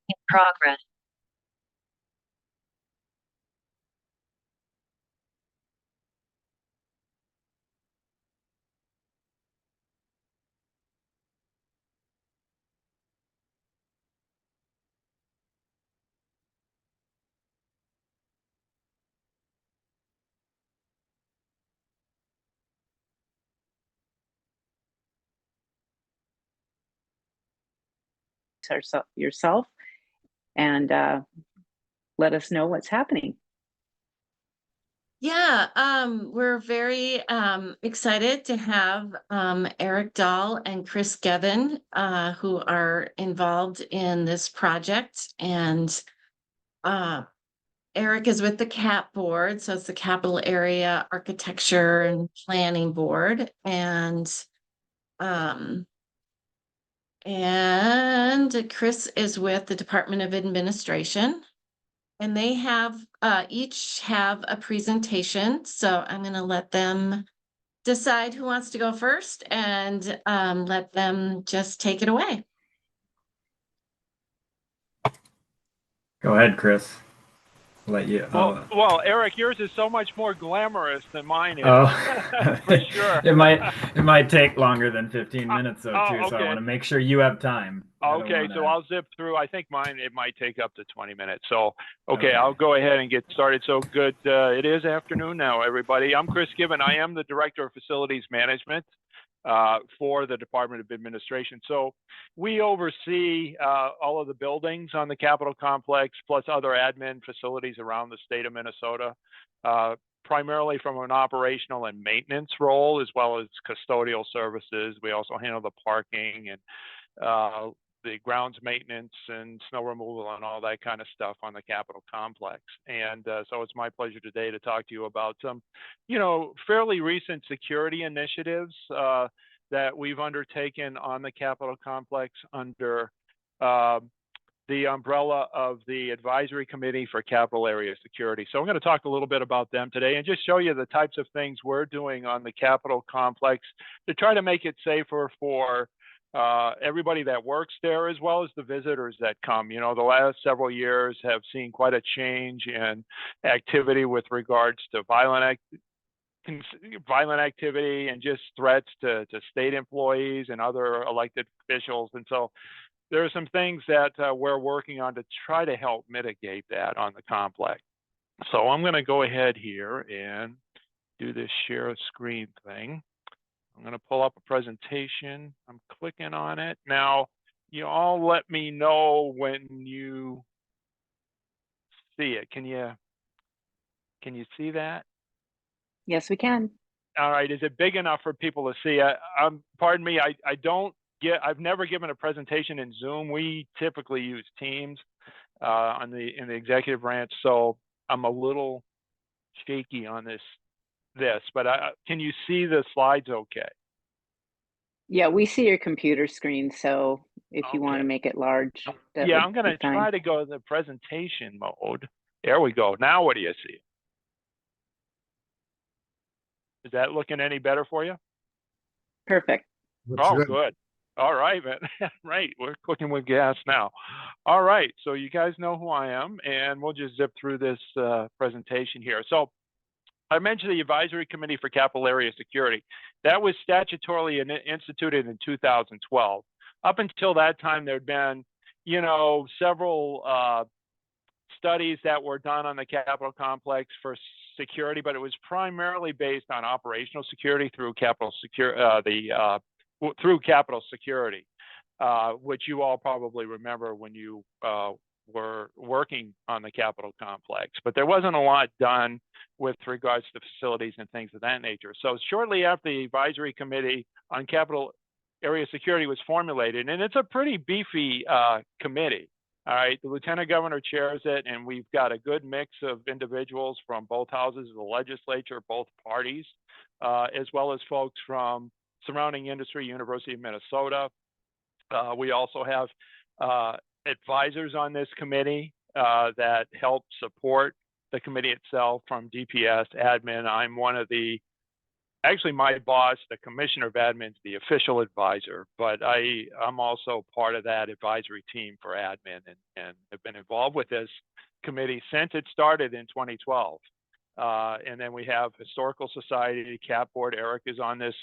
In progress. Yourself and let us know what's happening. Yeah, we're very excited to have Erik Dahl and Chris Guevin, who are involved in this project. And Erik is with the CAAP board, so it's the Capital Area Architecture and Planning Board. Um, and Chris is with the Department of Administration. And they have each have a presentation. So I'm going to let them decide who wants to go first and let them just take it away. Go ahead, Chris. I'll let you. Well, Erik, yours is so much more glamorous than mine is. Oh, for sure. It might take longer than 15 minutes though, too. Okay. So I want to make sure you have time. Okay, so I'll zip through. I think mine, it might take up to 20 minutes. So, okay, I'll go ahead and get started. So good. It is afternoon now, everybody. I'm Chris Guevin. I am the Director of Facilities Management for the Department of Administration. So we oversee all of the buildings on the Capitol complex, plus other admin facilities around the state of Minnesota, primarily from an operational and maintenance role, as well as custodial services. We also handle the parking and the grounds maintenance and snow removal and all that kind of stuff on the Capitol complex. And so it's my pleasure today to talk to you about some, fairly recent security initiatives that we've undertaken on the Capitol complex under the umbrella of the Advisory Committee for Capital Area Security. So I'm going to talk a little bit about them today and just show you the types of things we're doing on the Capitol complex to try to make it safer for everybody that works there, as well as the visitors that come. The last several years have seen quite a change in activity with regards to violent activity and just threats to state employees and other elected officials. And so there are some things that we're working on to try to help mitigate that on the complex. So I'm going to go ahead here and do this share screen thing. I'm going to pull up a presentation. I'm clicking on it. Now, you all let me know when you see it. Can you see that? Yes, we can. All right. Is it big enough for people to see? Pardon me. I've never given a presentation in Zoom. We typically use Teams in the executive branch, so I'm a little shaky on this. But can you see the slides okay? Yeah, we see your computer screen, so if you want to make it large, yeah, I'm going to try to go to the presentation mode. There we go. Now what do you see? Is that looking any better for you? Perfect. Oh, good. All right, man. Right, we're cooking with gas now. All right, so you guys know who I am, and we'll just zip through this presentation here. So I mentioned the Advisory Committee for Capital Area Security. That was statutorily instituted in 2012. Up until that time, there had been, several studies that were done on the Capitol complex for security, but it was primarily based on operational security through Capitol Security, which you all probably remember when you were working on the Capitol complex. But there wasn't a lot done with regards to facilities and things of that nature. So shortly after the Advisory Committee on Capital Area Security was formulated, and it's a pretty beefy committee. All right, the Lieutenant Governor chairs it, and we've got a good mix of individuals from both houses of the legislature, both parties, as well as folks from surrounding industry, University of Minnesota. We also have advisors on this committee that help support the committee itself from DPS, admin. I'm one of the actually my boss, the commissioner of admin, is the official advisor, but I'm also part of that advisory team for admin and have been involved with this committee since it started in 2012. And then we have Historical Society, CAAP board. Erik is on this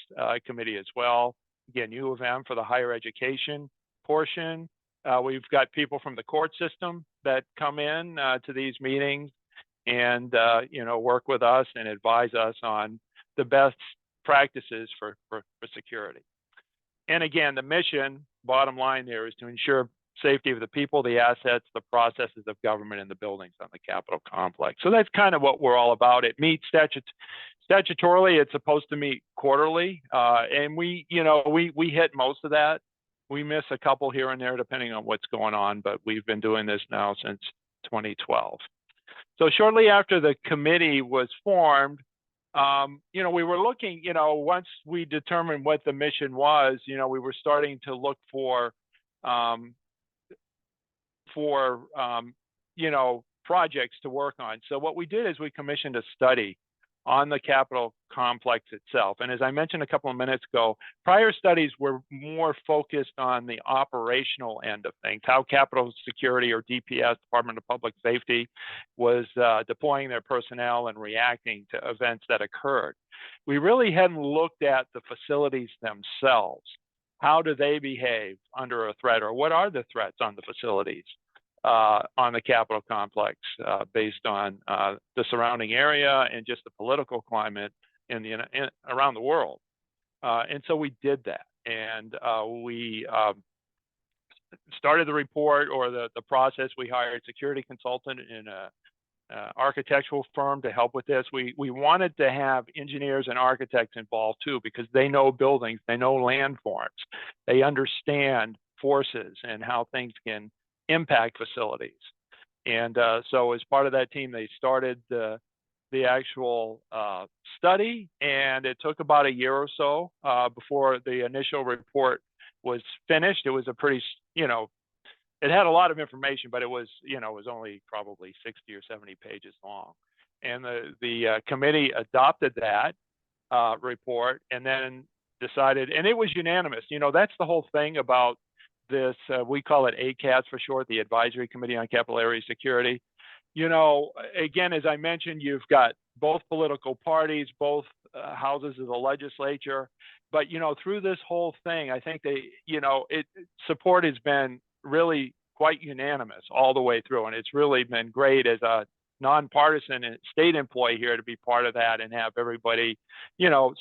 committee as well. Again, U of M for the higher education portion. We've got people from the court system that come in to these meetings and work with us and advise us on the best practices for security. And again, the mission, bottom line there, is to ensure safety of the people, the assets, the processes of government, and the buildings on the Capitol complex. So that's kind of what we're all about. It meets statutorily. It's supposed to meet quarterly, and we hit most of that. We miss a couple here and there depending on what's going on, but we've been doing this now since 2012. So shortly after the committee was formed, we were looking, once we determined what the mission was, we were starting to look for projects to work on. So what we did is we commissioned a study on the Capitol complex itself. And as I mentioned a couple of minutes ago, prior studies were more focused on the operational end of things, how Capitol Security, or DPS, Department of Public Safety, was deploying their personnel and reacting to events that occurred. We really hadn't looked at the facilities themselves. How do they behave under a threat, or what are the threats on the facilities on the Capitol complex based on the surrounding area and just the political climate around the world. And so we did that, and we started the report, or the process. We hired a security consultant in a architectural firm to help with this. We wanted to have engineers and architects involved too, because they know buildings, they know landforms, they understand forces and how things can impact facilities. And so as part of that team, they started the actual study, and it took about a year or so before the initial report was finished. It was a pretty, it had a lot of information, but it was only probably 60 or 70 pages long. And the committee adopted that report and then decided, and it was unanimous. That's the whole thing about this. We call it ACAS for short, the Advisory Committee on Capital Area Security. Again, as I mentioned, you've got both political parties, both houses of the legislature, but through this whole thing, I think support has been really quite unanimous all the way through, and it's really been great as a nonpartisan state employee here to be part of that and have everybody,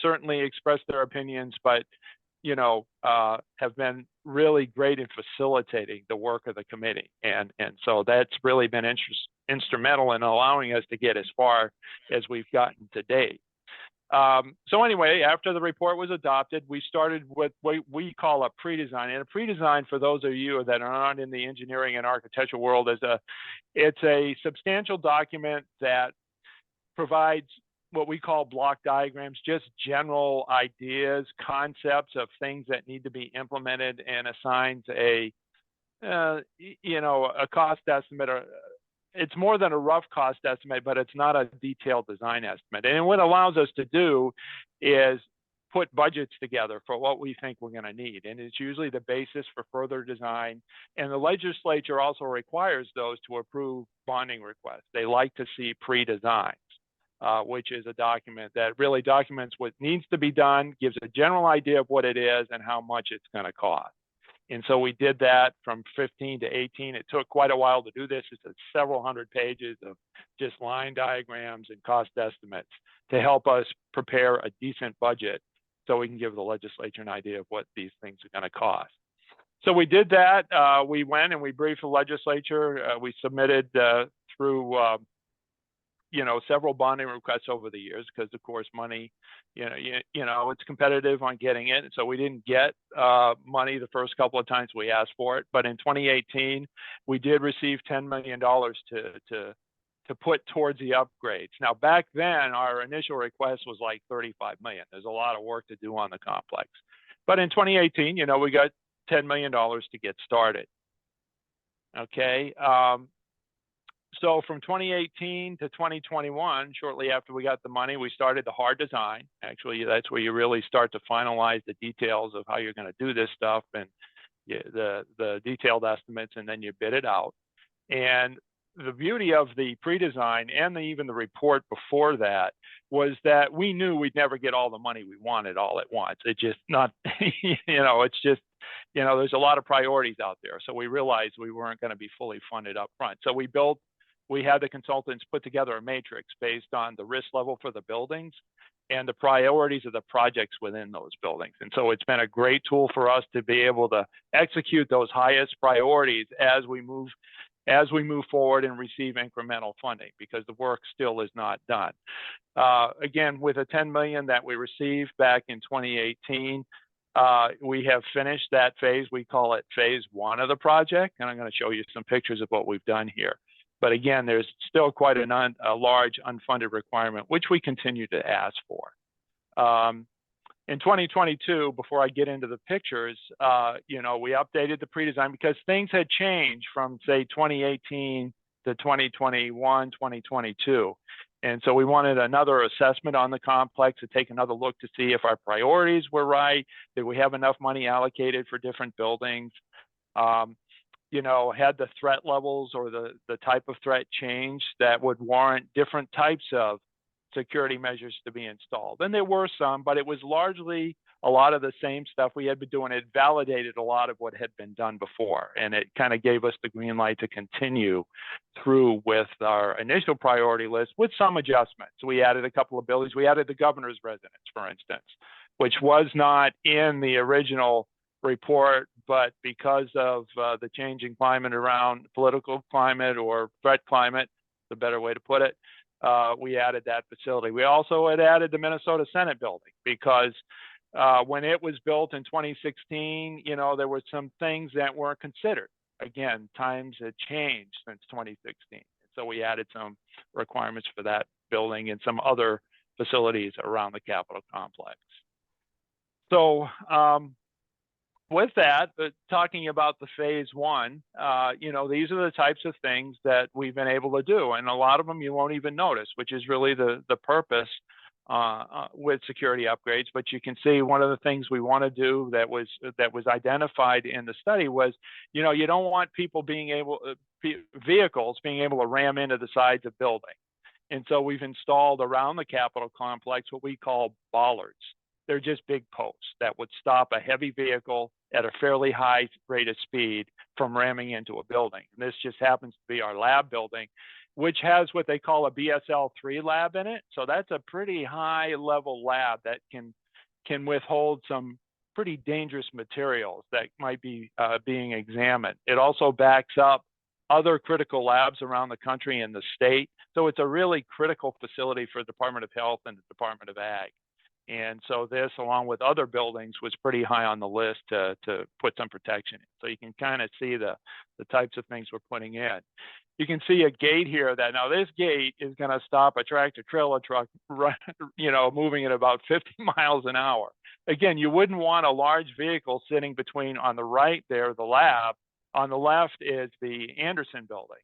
certainly express their opinions, but have been really great in facilitating the work of the committee, and so that's really been instrumental in allowing us to get as far as we've gotten to date. So anyway, after the report was adopted, we started with what we call a pre-design. And a pre-design, for those of you that are not in the engineering and architectural world, it's a substantial document that provides what we call block diagrams, just general ideas, concepts of things that need to be implemented, and assigns a cost estimate. It's more than a rough cost estimate, but it's not a detailed design estimate. And what it allows us to do is put budgets together for what we think we're going to need. And it's usually the basis for further design. And the legislature also requires those to approve bonding requests. They like to see pre-designs, which is a document that really documents what needs to be done, gives a general idea of what it is and how much it's going to cost. And so we did that from 15 to 18. It took quite a while to do this. It's several hundred pages of just line diagrams and cost estimates to help us prepare a decent budget so we can give the legislature an idea of what these things are going to cost. So we did that. We went and we briefed the legislature. We submitted through several bonding requests over the years, because of course money, it's competitive on getting it. So we didn't get money the first couple of times we asked for it. But in 2018, we did receive $10 million to put towards the upgrades. Now, back then, our initial request was like $35 million. There's a lot of work to do on the complex. But in 2018, we got $10 million to get started. Okay. So from 2018 to 2021, shortly after we got the money, we started the hard design. Actually, that's where you really start to finalize the details of how you're going to do this stuff and the detailed estimates, and then you bid it out. And the beauty of the pre-design and even the report before that was that we knew we'd never get all the money we wanted all at once. It's just not, it's just, there's a lot of priorities out there. So we realized we weren't going to be fully funded up front. So we had the consultants put together a matrix based on the risk level for the buildings and the priorities of the projects within those buildings. And so it's been a great tool for us to be able to execute those highest priorities as we move forward and receive incremental funding, because the work still is not done. Again, with the $10 million that we received back in 2018, we have finished that phase. We call it phase 1 of the project, and I'm going to show you some pictures of what we've done here. But again, there's still quite a large unfunded requirement, which we continue to ask for. In 2022, before I get into the pictures, we updated the pre-design because things had changed from, say, 2018 to 2021, 2022. And so we wanted another assessment on the complex to take another look to see if our priorities were right. Did we have enough money allocated for different buildings? Had the threat levels or the type of threat changed that would warrant different types of security measures to be installed. And there were some, but it was largely a lot of the same stuff we had been doing. It validated a lot of what had been done before. And it kind of gave us the green light to continue through with our initial priority list with some adjustments. So we added a couple of buildings. We added the governor's residence, for instance, which was not in the original report, but because of the changing climate around political climate or threat climate, the better way to put it, we added that facility. We also had added the Minnesota Senate building because when it was built in 2016, there were some things that weren't considered. Again, times had changed since 2016. So we added some requirements for that building and some other facilities around the Capitol complex. So with that, talking about the phase 1, these are the types of things that we've been able to do. And a lot of them you won't even notice, which is really the purpose with security upgrades. But you can see one of the things we want to do that was identified in the study was, you don't want vehicles being able to ram into the sides of buildings. And so we've installed around the Capitol complex what we call bollards. They're just big posts that would stop a heavy vehicle at a fairly high rate of speed from ramming into a building. And this just happens to be our lab building, which has what they call a BSL-3 lab in it. So that's a pretty high level lab that can withhold some pretty dangerous materials that might be being examined. It also backs up other critical labs around the country and the state. So it's a really critical facility for the Department of Health and the Department of Ag. And so this, along with other buildings, was pretty high on the list to put some protection in. So you can kind of see the types of things we're putting in. You can see a gate here that now this gate is going to stop a tractor trailer truck, moving at about 50 miles an hour. Again, you wouldn't want a large vehicle sitting between, on the right there, the lab. On the left is the Anderson building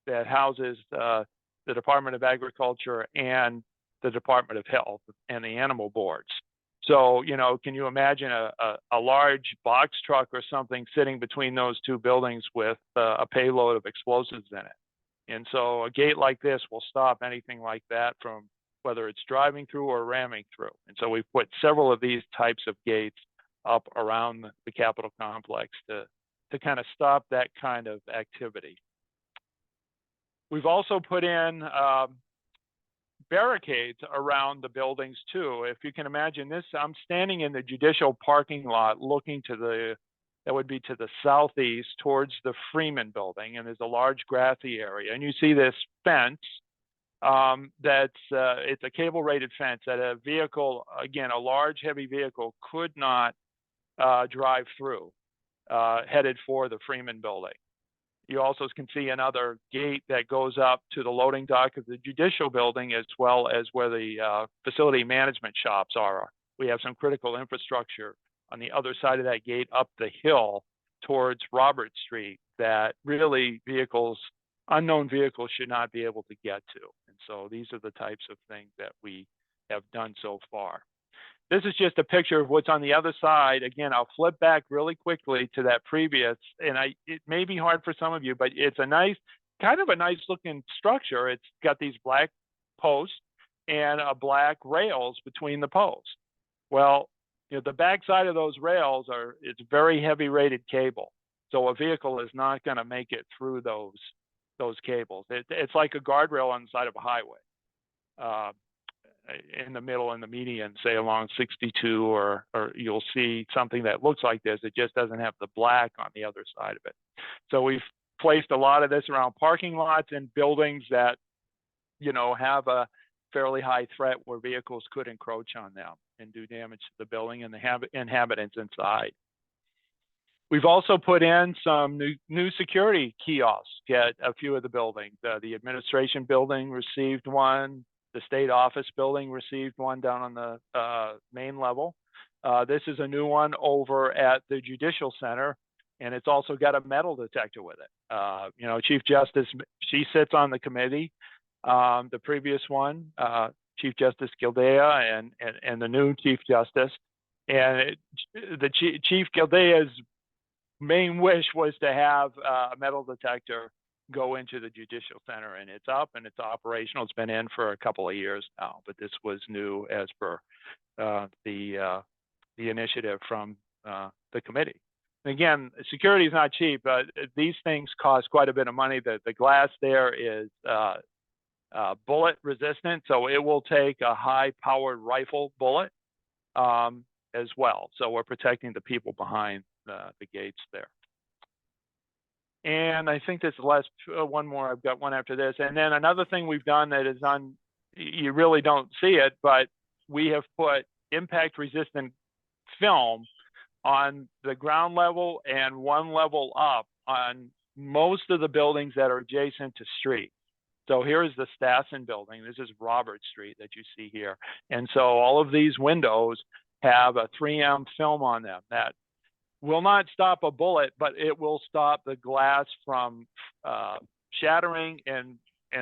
that houses the Department of Agriculture and the Department of Health and the animal boards. So, can you imagine a large box truck or something sitting between those two buildings with a payload of explosives in it? And so a gate like this will stop anything like that from whether it's driving through or ramming through. And so we've put several of these types of gates up around the Capitol complex to kind of stop that kind of activity. We've also put in barricades around the buildings too. If you can imagine this, I'm standing in the judicial parking lot looking that would be to the southeast towards the Freeman building, and there's a large grassy area. And you see this fence it's a cable rated fence that a vehicle, again, a large heavy vehicle could not drive through, headed for the Freeman building. You also can see another gate that goes up to the loading dock of the judicial building, as well as where the facility management shops are. We have some critical infrastructure on the other side of that gate up the hill towards Robert Street that really vehicles unknown vehicles should not be able to get to. And so these are the types of things that we have done so far. This is just a picture of what's on the other side. Again, I'll flip back really quickly to that previous, and it may be hard for some of you, but it's a nice, kind of a nice looking structure. It's got these black posts and a black rails between the posts. Well, you know, the backside of those rails it's very heavy rated cable. So a vehicle is not going to make it through those cables. It's like a guardrail on the side of a highway. In the middle and the median, say along 62, or you'll see something that looks like this. It just doesn't have the black on the other side of it. So we've placed a lot of this around parking lots and buildings that, you know, have a fairly high threat where vehicles could encroach on them and do damage to the building and the inhabitants inside. We've also put in some new security kiosks at a few of the buildings. The administration building received one. The state office building received one down on the main level. This is a new one over at the Judicial Center, and it's also got a metal detector with it. You know, Chief Justice, she sits on the committee. The previous one, Chief Justice Gildea, and the new Chief Justice. And Chief Gildea's main wish was to have a metal detector go into the Judicial Center, and it's up and it's operational. It's been in for a couple of years now, but this was new as per the initiative from the committee. And again, security is not cheap, but these things cost quite a bit of money. The glass there is bullet resistant, so it will take a high-powered rifle bullet as well. So we're protecting the people behind the gates there. And I think this is the last one more. I've got one after this. And then another thing we've done that is you really don't see it, but we have put impact resistant film on the ground level and one level up on most of the buildings that are adjacent to street. So here is the Stassen building. This is Robert Street that you see here. And so all of these windows have a 3M film on them that will not stop a bullet, but it will stop the glass from shattering. And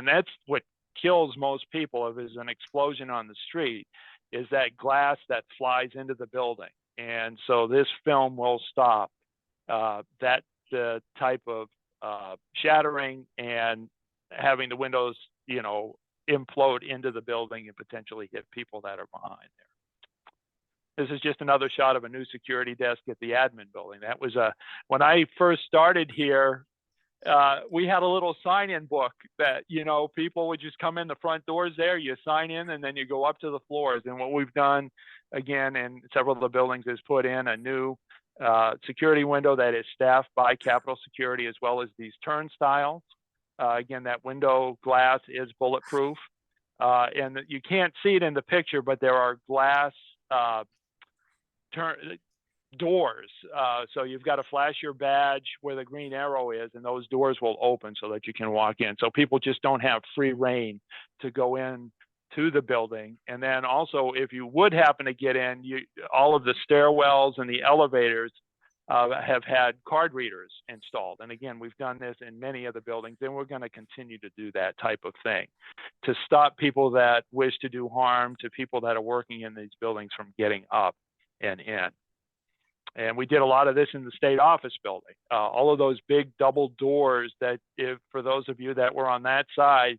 that's what kills most people if there's an explosion on the street, is that glass that flies into the building. And so this film will stop that type of shattering and having the windows, you know, implode into the building and potentially hit people that are behind there. This is just another shot of a new security desk at the admin building. That was when I first started here, we had a little sign-in book that, you know, people would just come in the front doors there, you sign in, and then you go up to the floors. And what we've done, again, in several of the buildings is put in a new security window that is staffed by Capitol Security, as well as these turnstiles. Again, that window glass is bulletproof. And you can't see it in the picture, but there are glass doors. So you've got to flash your badge where the green arrow is, and those doors will open so that you can walk in. So people just don't have free reign to go in to the building. And then also, if you would happen to get in, all of the stairwells and the elevators have had card readers installed. And again, we've done this in many of the buildings, and we're going to continue to do that type of thing to stop people that wish to do harm to people that are working in these buildings from getting up and in. And we did a lot of this in the state office building. All of those big double doors that, for those of you that were on that side,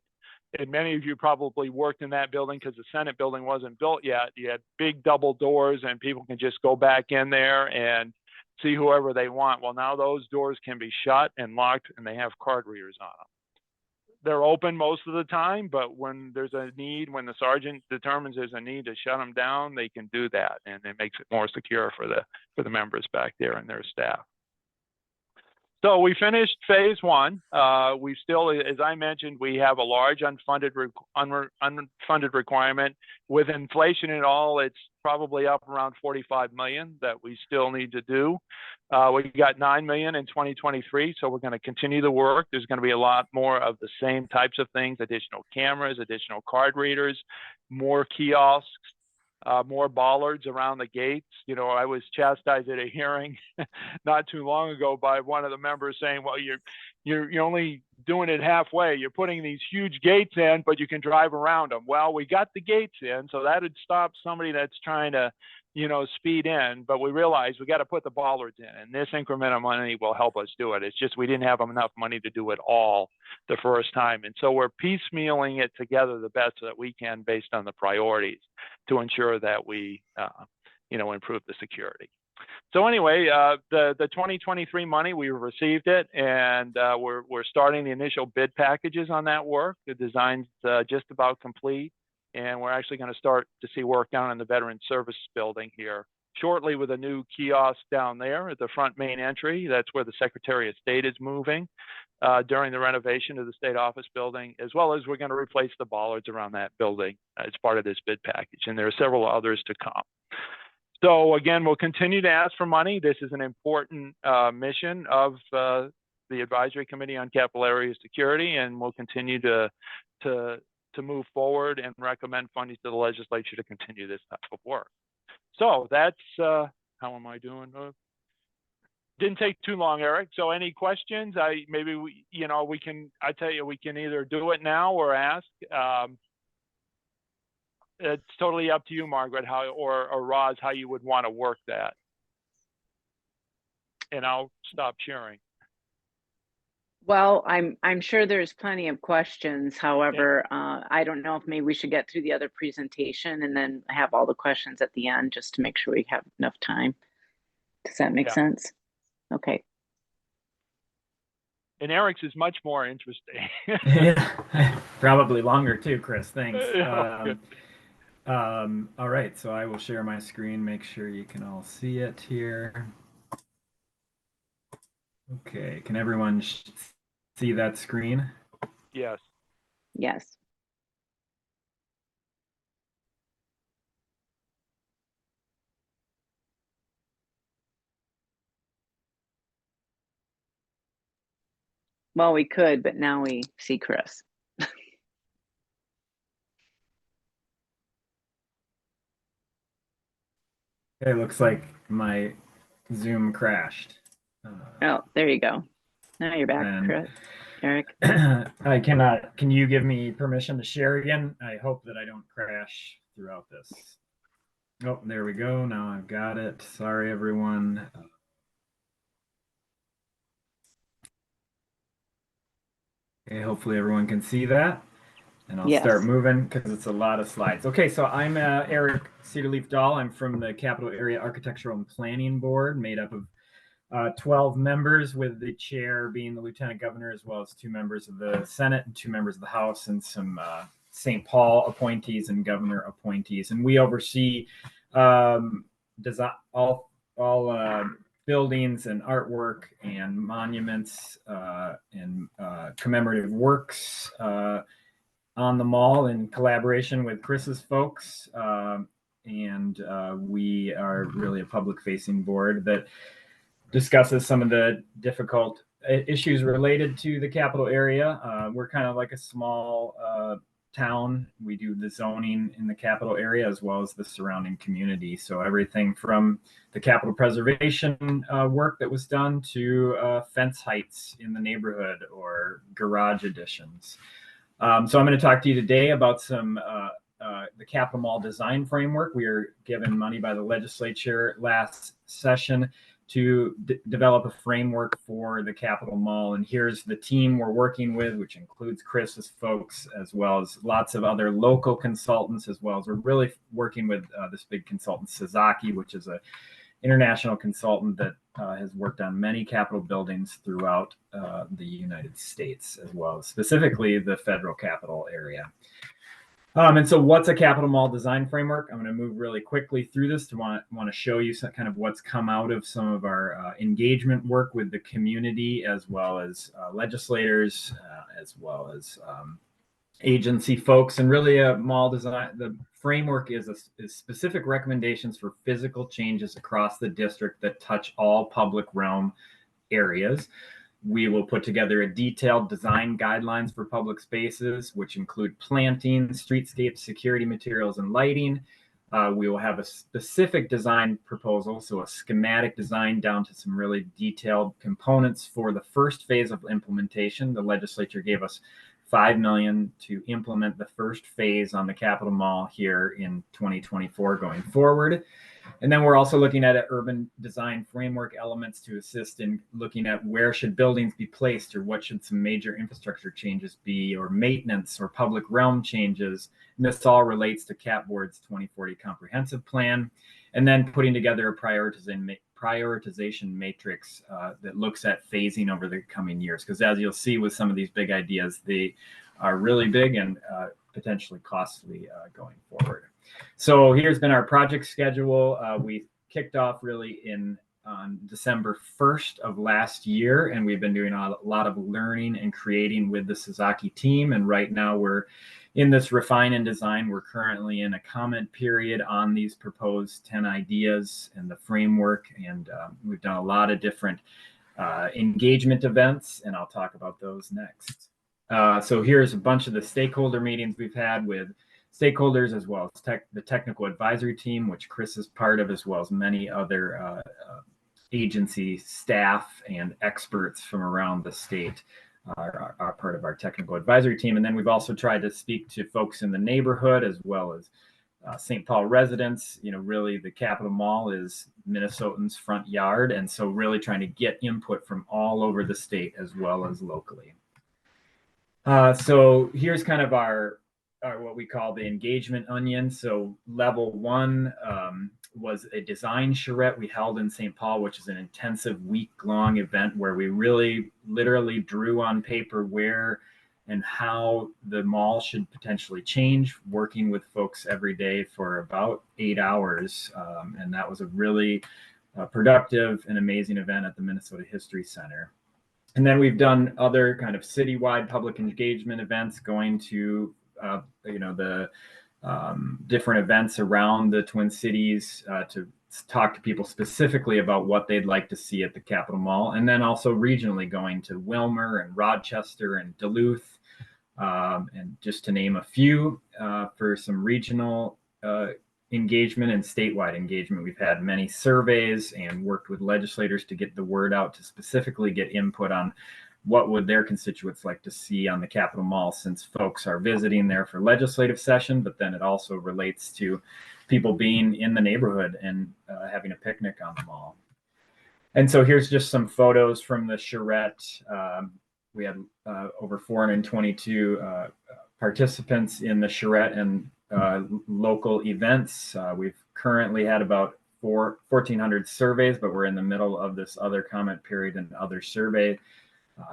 and many of you probably worked in that building because the Senate building wasn't built yet. You had big double doors and people can just go back in there and see whoever they want. Well, now those doors can be shut and locked, and they have card readers on them. They're open most of the time, but when there's a need, when the sergeant determines there's a need to shut them down, they can do that, and it makes it more secure for the members back there and their staff. So we finished phase one. We still, as I mentioned, we have a large unfunded requirement. With inflation and all, it's probably up around 45 million that we still need to do. We got 9 million in 2023, so we're going to continue the work. There's going to be a lot more of the same types of things: additional cameras, additional card readers, more kiosks. more bollards around the gates. You know, I was chastised at a hearing not too long ago by one of the members saying, well, you're only doing it halfway. You're putting these huge gates in, but you can drive around them. Well, we got the gates in, so that would stop somebody that's trying to, you know, speed in, but we realized we got to put the bollards in, and this increment of money will help us do it. It's just we didn't have enough money to do it all the first time. And so we're piecemealing it together the best that we can based on the priorities to ensure that we, you know, improve the security. So anyway, the 2023 money, we received it, and we're starting the initial bid packages on that work. The design's just about complete. And we're actually going to start to see work down in the Veteran Service Building here shortly with a new kiosk down there at the front main entry. That's where the Secretary of State is moving during the renovation of the State Office Building, as well as we're going to replace the bollards around that building as part of this bid package. And there are several others to come. So again, we'll continue to ask for money. This is an important mission of the Advisory Committee on Capital Area Security, and we'll continue to move forward and recommend funding to the legislature to continue this type of work. So that's, how am I doing? Didn't take too long, Eric. So any questions? Maybe we, you know, we can, I tell you, we can either do it now or ask. It's totally up to you, Margaret, how, or Roz, how you would want to work that. And I'll stop sharing. Well, I'm sure there's plenty of questions. However, I don't know if maybe we should get through the other presentation and then have all the questions at the end just to make sure we have enough time. Does that make sense? Okay. And Eric's is much more interesting. Yeah, probably longer too, Chris. Thanks. Yeah, All right, so I will share my screen, make sure you can all see it here. Okay, can everyone see that screen? yes. Yes. Well, we could, but now we see Chris. It looks like my Zoom crashed. Oh, there you go. Now you're back, And Chris. Eric. I cannot, can you give me permission to share again? I hope that I don't crash throughout this. Oh, there we go. Now I've got it. Sorry, everyone. Okay, hopefully everyone can see that. And I'll start moving because it's a lot of slides. Okay, so I'm Erik Dahl. I'm from the Capital Area Architectural and Planning Board, made up of 12 members, with the chair being the Lieutenant Governor, as well as 2 members of the Senate and 2 members of the House, and some St. Paul appointees and governor appointees. And we oversee design, all buildings and artwork and monuments and commemorative works on the mall in collaboration with Chris's folks. And we are really a public-facing board that discusses some of the difficult issues related to the capital area. We're kind of like a small town. We do the zoning in the capital area as well as the surrounding community. So everything from the capital preservation work that was done to fence heights in the neighborhood or garage additions. So I'm going to talk to you today about some the Capital Mall Design Framework. We were given money by the legislature last session to develop a framework for the Capitol Mall. And here's the team we're working with, which includes Chris's folks, as well as lots of other local consultants, as well as we're really working with this big consultant, Sasaki, which is an international consultant that has worked on many Capitol buildings throughout the United States, as well as specifically the federal capital area. And so what's a Capital Mall Design Framework? I'm going to move really quickly through this to want to show you some kind of what's come out of some of our engagement work with the community, as well as legislators, as well as agency folks. And really a mall design, the framework is specific recommendations for physical changes across the district that touch all public realm areas. We will put together a detailed design guidelines for public spaces, which include planting, streetscape, security materials, and lighting. We will have a specific design proposal, so a schematic design down to some really detailed components for the first phase of implementation. The legislature gave us $5 million to implement the first phase on the Capitol Mall here in 2024 going forward. And then we're also looking at urban design framework elements to assist in looking at where should buildings be placed, or what should some major infrastructure changes be, or maintenance or public realm changes. And this all relates to CAAP Board's 2040 comprehensive plan. And then putting together a prioritization matrix that looks at phasing over the coming years. Because as you'll see with some of these big ideas, they are really big and potentially costly going forward. So here's been our project schedule. We kicked off really on December 1st of last year, and we've been doing a lot of learning and creating with the Sasaki team. And right now we're in this refine and design. We're currently in a comment period on these proposed 10 ideas and the framework. And we've done a lot of different engagement events, and I'll talk about those next. So here's a bunch of the stakeholder meetings we've had with stakeholders, as well as the technical advisory team, which Chris is part of, as well as many other agency staff and experts from around the state are part of our technical advisory team. And then we've also tried to speak to folks in the neighborhood, as well as St. Paul residents. You know, really the Capitol Mall is Minnesotans' front yard. And so really trying to get input from all over the state as well as locally. So here's kind of our what we call the engagement onion. So level 1 was a design charrette we held in St. Paul, which is an intensive week-long event where we really literally drew on paper where and how the mall should potentially change, working with folks every day for about 8 hours. And that was a really productive and amazing event at the Minnesota History Center. And then we've done other kind of citywide public engagement events, going to the different events around the Twin Cities to talk to people specifically about what they'd like to see at the Capitol Mall. And then also regionally going to Wilmer and Rochester and Duluth, and just to name a few for some regional engagement and statewide engagement. We've had many surveys and worked with legislators to get the word out, to specifically get input on what would their constituents like to see on the Capitol Mall, since folks are visiting there for legislative session, but then it also relates to people being in the neighborhood and having a picnic on the mall. And so here's just some photos from the charrette. We had over 422 participants in the charrette and local events. We've currently had about 1,400 surveys, but we're in the middle of this other comment period and other survey.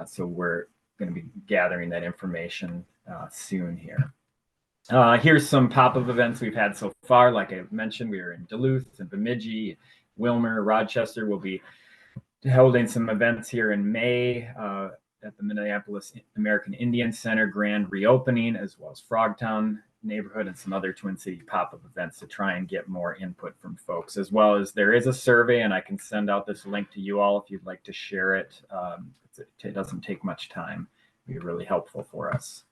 So we're going to be gathering that information soon here. Here's some pop-up events we've had so far. Like I mentioned, we are in Duluth and Bemidji, Wilmer, Rochester. We'll be holding some events here in May at the Minneapolis American Indian Center grand reopening, as well as Frogtown neighborhood and some other Twin City pop-up events to try and get more input from folks, as well as there is a survey, and I can send out this link to you all if you'd like to share it. It doesn't take much time. It'd be really helpful for us.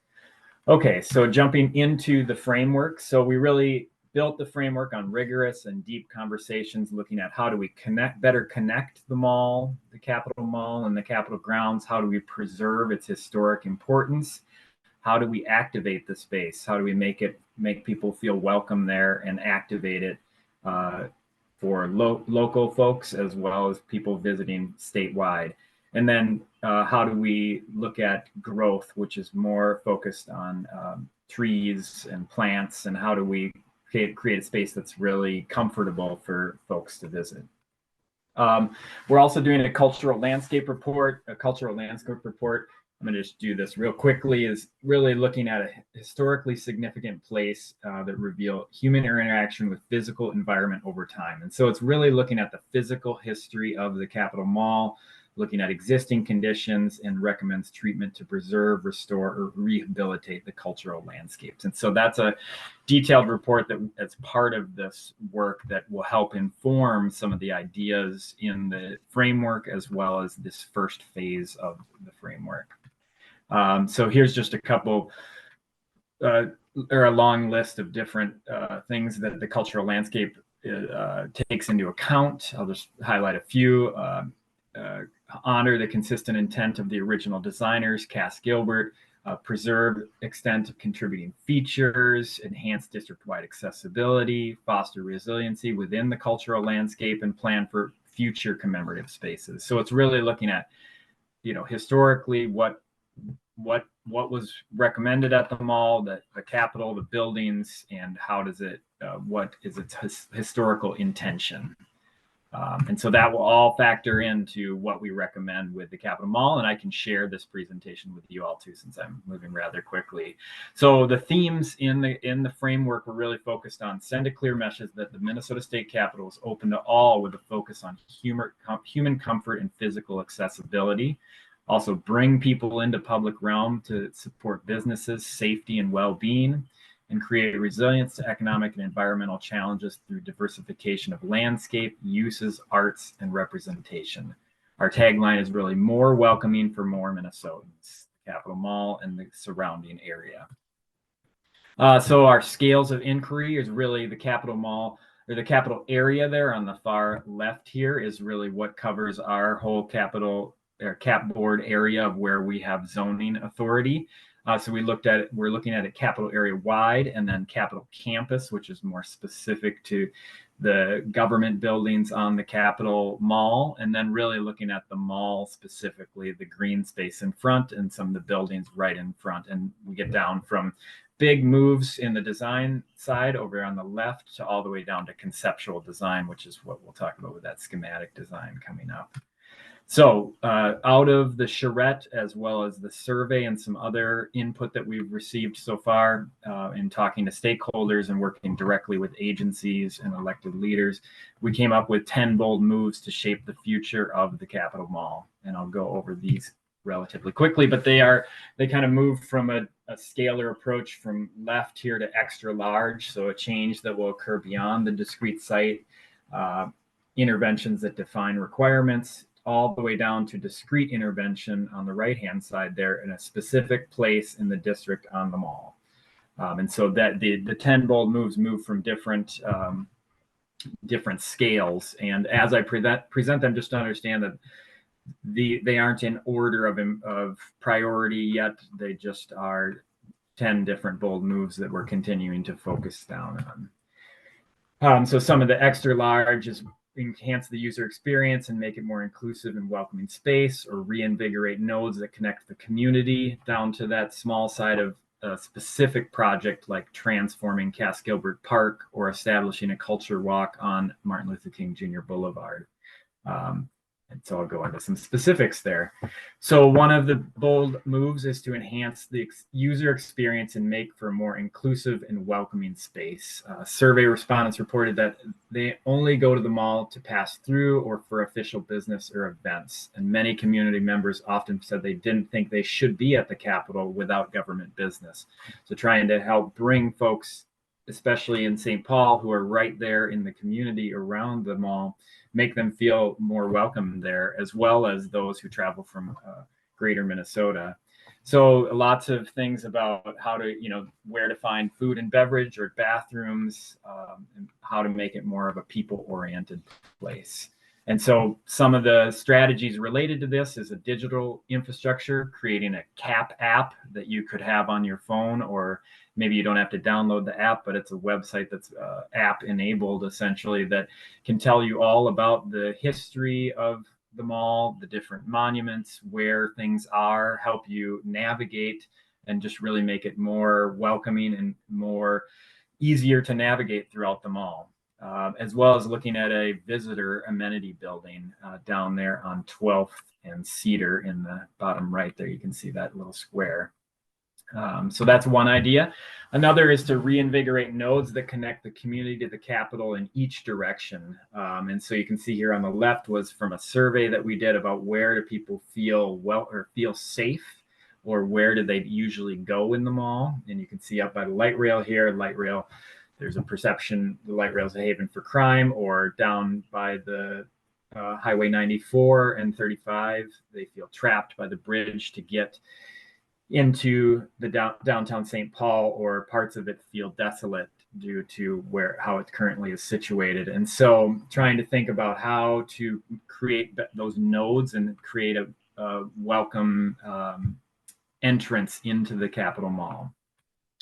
Okay, so jumping into the framework. So we really built the framework on rigorous and deep conversations, looking at how do we better connect the mall, the Capitol Mall and the Capitol grounds? How do we preserve its historic importance? How do we activate the space? How do we make people feel welcome there and activate it for local folks as well as people visiting statewide? And then how do we look at growth, which is more focused on trees and plants, and how do we create a space that's really comfortable for folks to visit? We're also doing a cultural landscape report. I'm going to just do this real quickly, is really looking at a historically significant place that reveal human interaction with physical environment over time. And so it's really looking at the physical history of the Capitol Mall, looking at existing conditions, and recommends treatment to preserve, restore, or rehabilitate the cultural landscapes. And so that's a detailed report that's part of this work that will help inform some of the ideas in the framework, as well as this first phase of the framework. So here's just a couple or a long list of different things that the cultural landscape takes into account. I'll just highlight a few. Honor the consistent intent of the original designers, Cass Gilbert, preserve extent of contributing features, enhance district-wide accessibility, foster resiliency within the cultural landscape, and plan for future commemorative spaces. So it's really looking at, historically what was recommended at the mall, the Capitol, the buildings, and how does it, what is its historical intention. And so that will all factor into what we recommend with the Capitol Mall. And I can share this presentation with you all too, since I'm moving rather quickly. So the themes in the framework were really focused on send a clear message that the Minnesota State Capitol is open to all, with a focus on human comfort and physical accessibility. Also bring people into public realm to support businesses, safety and well-being, and create resilience to economic and environmental challenges through diversification of landscape, uses, arts, and representation. Our tagline is really more welcoming for more Minnesotans, Capitol Mall and the surrounding area. So our scales of inquiry is really the Capitol Mall, or the Capitol area there on the far left here is really what covers our whole Capitol or Cap board area of where we have zoning authority. So we're looking at it Capitol area wide, and then Capitol campus, which is more specific to the government buildings on the Capitol Mall, and then really looking at the mall specifically, the green space in front and some of the buildings right in front. And we get down from big moves in the design side over on the left to all the way down to conceptual design, which is what we'll talk about with that schematic design coming up. So out of the charrette, as well as the survey and some other input that we've received so far in talking to stakeholders and working directly with agencies and elected leaders, we came up with 10 bold moves to shape the future of the Capitol Mall. And I'll go over these relatively quickly, but they kind of move from a scalar approach from left here to extra large. So a change that will occur beyond the discrete site, interventions that define requirements, all the way down to discrete intervention on the right-hand side there in a specific place in the district on the mall. And so that the 10 bold moves move from different scales. And as I present them, just to understand that they aren't in order of priority yet. They just are 10 different bold moves that we're continuing to focus down on. So some of the extra large is enhance the user experience and make it more inclusive and welcoming space, or reinvigorate nodes that connect the community, down to that small side of a specific project like transforming Cass Gilbert Park or establishing a culture walk on Martin Luther King Jr. Boulevard. And so I'll go into some specifics there. So one of the bold moves is to enhance the user experience and make for a more inclusive and welcoming space. Survey respondents reported that they only go to the mall to pass through or for official business or events. And many community members often said they didn't think they should be at the Capitol without government business. So trying to help bring folks, especially in St. Paul, who are right there in the community around the mall, make them feel more welcome there, as well as those who travel from greater Minnesota. So lots of things about how to, where to find food and beverage or bathrooms, and how to make it more of a people-oriented place. And so some of the strategies related to this is a digital infrastructure, creating a CAAP app that you could have on your phone, or maybe you don't have to download the app, but it's a website that's app enabled essentially, that can tell you all about the history of the mall, the different monuments, where things are, help you navigate, and just really make it more welcoming and more easier to navigate throughout the mall. As well as looking at a visitor amenity building down there on 12th and Cedar in the bottom right there. You can see that little square. So that's one idea. Another is to reinvigorate nodes that connect the community to the Capitol in each direction. And so you can see here on the left was from a survey that we did about where do people feel well or feel safe, or where do they usually go in the mall. And you can see up by the light rail here, light rail, there's a perception the light rail is a haven for crime, or down by the Highway 94 and 35, they feel trapped by the bridge to get into the downtown St. Paul, or parts of it feel desolate due to how it currently is situated. And so trying to think about how to create those nodes and create a welcome entrance into the Capitol Mall.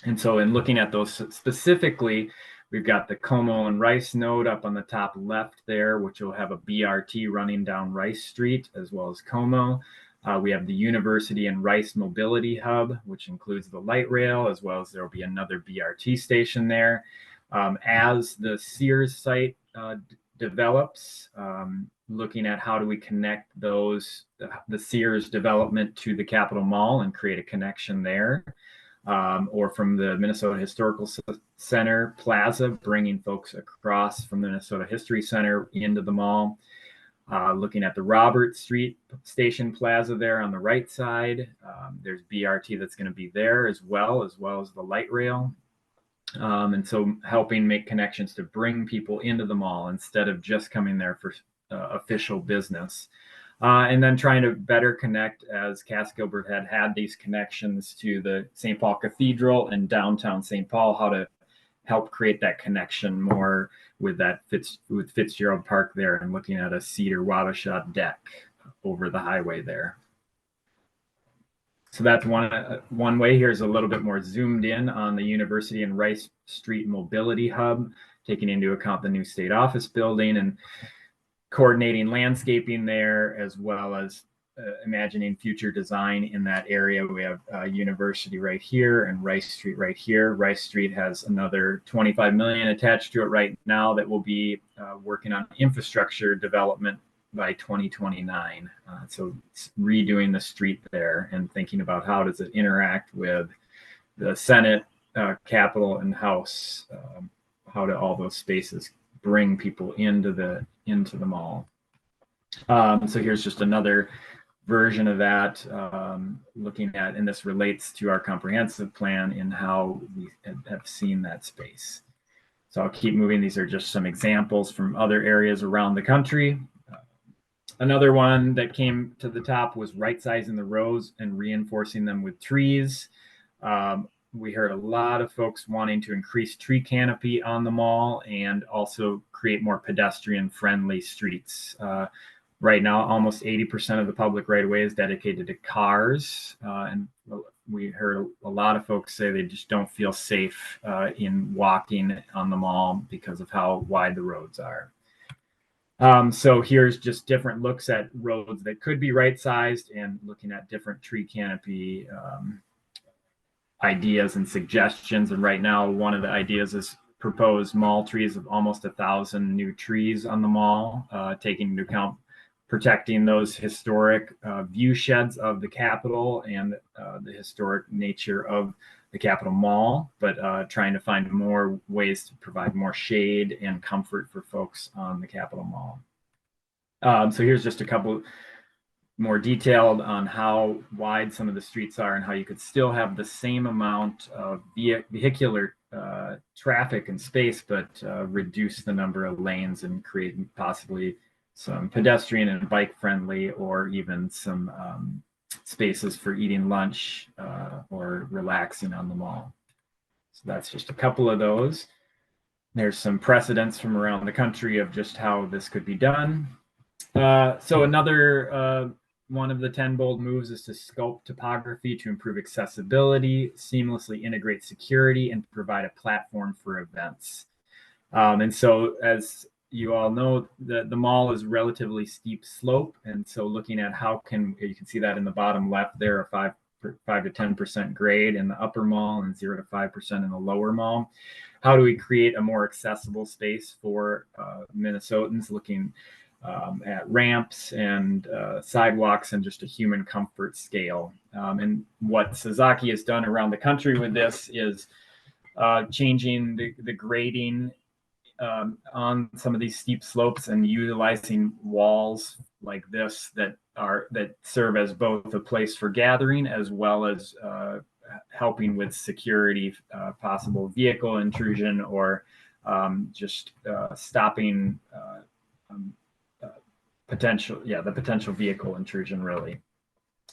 And so in looking at those specifically, we've got the Como and Rice node up on the top left there, which will have a BRT running down Rice Street as well as Como. We have the University and Rice Mobility Hub, which includes the light rail, as well as there will be another BRT station there. As the Sears site develops, looking at how do we connect the Sears development to the Capitol Mall and create a connection there. Or from the Minnesota Historical Center Plaza, bringing folks across from the Minnesota History Center into the mall. Looking at the Robert Street Station Plaza there on the right side, there's BRT that's going to be there as well as the light rail. And so helping make connections to bring people into the mall instead of just coming there for official business. And then trying to better connect, as Cass Gilbert had these connections to the St. Paul Cathedral and downtown St. Paul, how to help create that connection more with with Fitzgerald Park there, and looking at a cedar Wabasha deck over the highway there. So that's one way. Here's a little bit more zoomed in on the University and Rice Street Mobility Hub, taking into account the new state office building and coordinating landscaping there, as well as imagining future design in that area. We have University right here and Rice Street right here. Rice Street has another 25 million attached to it right now that will be working on infrastructure development by 2029. So it's redoing the street there and thinking about how does it interact with the Senate, Capitol, and House. How do all those spaces bring people into the mall? So here's just another version of that, looking at, and this relates to our comprehensive plan in how we have seen that space. So I'll keep moving. These are just some examples from other areas around the country. Another one that came to the top was right-sizing the roads and reinforcing them with trees. We heard a lot of folks wanting to increase tree canopy on the mall and also create more pedestrian-friendly streets. Right now, almost 80% of the public right-of-way is dedicated to cars. And we heard a lot of folks say they just don't feel safe in walking on the mall because of how wide the roads are. So here's just different looks at roads that could be right-sized and looking at different tree canopy ideas and suggestions. And right now, one of the ideas is proposed mall trees of almost 1,000 new trees on the mall, taking into account protecting those historic view sheds of the Capitol and the historic nature of the Capitol Mall, but trying to find more ways to provide more shade and comfort for folks on the Capitol Mall. So here's just a couple more detailed on how wide some of the streets are and how you could still have the same amount of vehicular traffic and space, but reduce the number of lanes and create possibly some pedestrian and bike friendly, or even some spaces for eating lunch or relaxing on the mall. So that's just a couple of those. There's some precedents from around the country of just how this could be done. So another one of the 10 bold moves is to sculpt topography to improve accessibility, seamlessly integrate security, and provide a platform for events. And so, as you all know, the mall is relatively steep slope, and so looking at how you can see that in the bottom left there, a 5 to 10% grade in the upper mall and 0 to 5% in the lower mall. How do we create a more accessible space for Minnesotans, looking at ramps and sidewalks and just a human comfort scale? And what Sasaki has done around the country with this is changing the grading on some of these steep slopes and utilizing walls like this that serve as both a place for gathering as well as helping with security, possible vehicle intrusion, or just stopping the potential vehicle intrusion, really.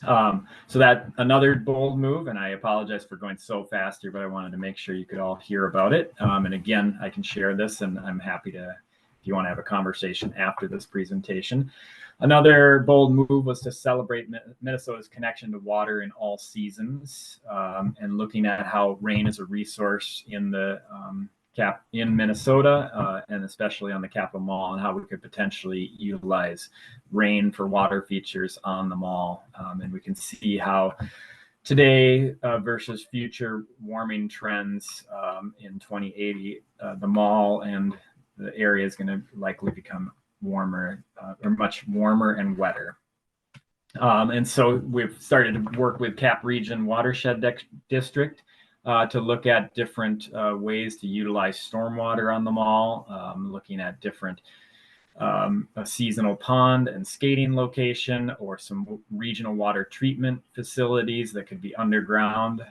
So that another bold move, and I apologize for going so fast here, but I wanted to make sure you could all hear about it. And again, I can share this, and I'm happy to, if you want to have a conversation after this presentation. Another bold move was to celebrate Minnesota's connection to water in all seasons, and looking at how rain is a resource in the in Minnesota, and especially on the Capitol Mall, and how we could potentially utilize rain for water features on the mall. And we can see how today versus future warming trends in 2080, the mall and the area is going to likely become warmer, or much warmer and wetter. And so we've started to work with CAAP Region Watershed District to look at different ways to utilize stormwater on the mall, looking at different a seasonal pond and skating location, or some regional water treatment facilities that could be underground,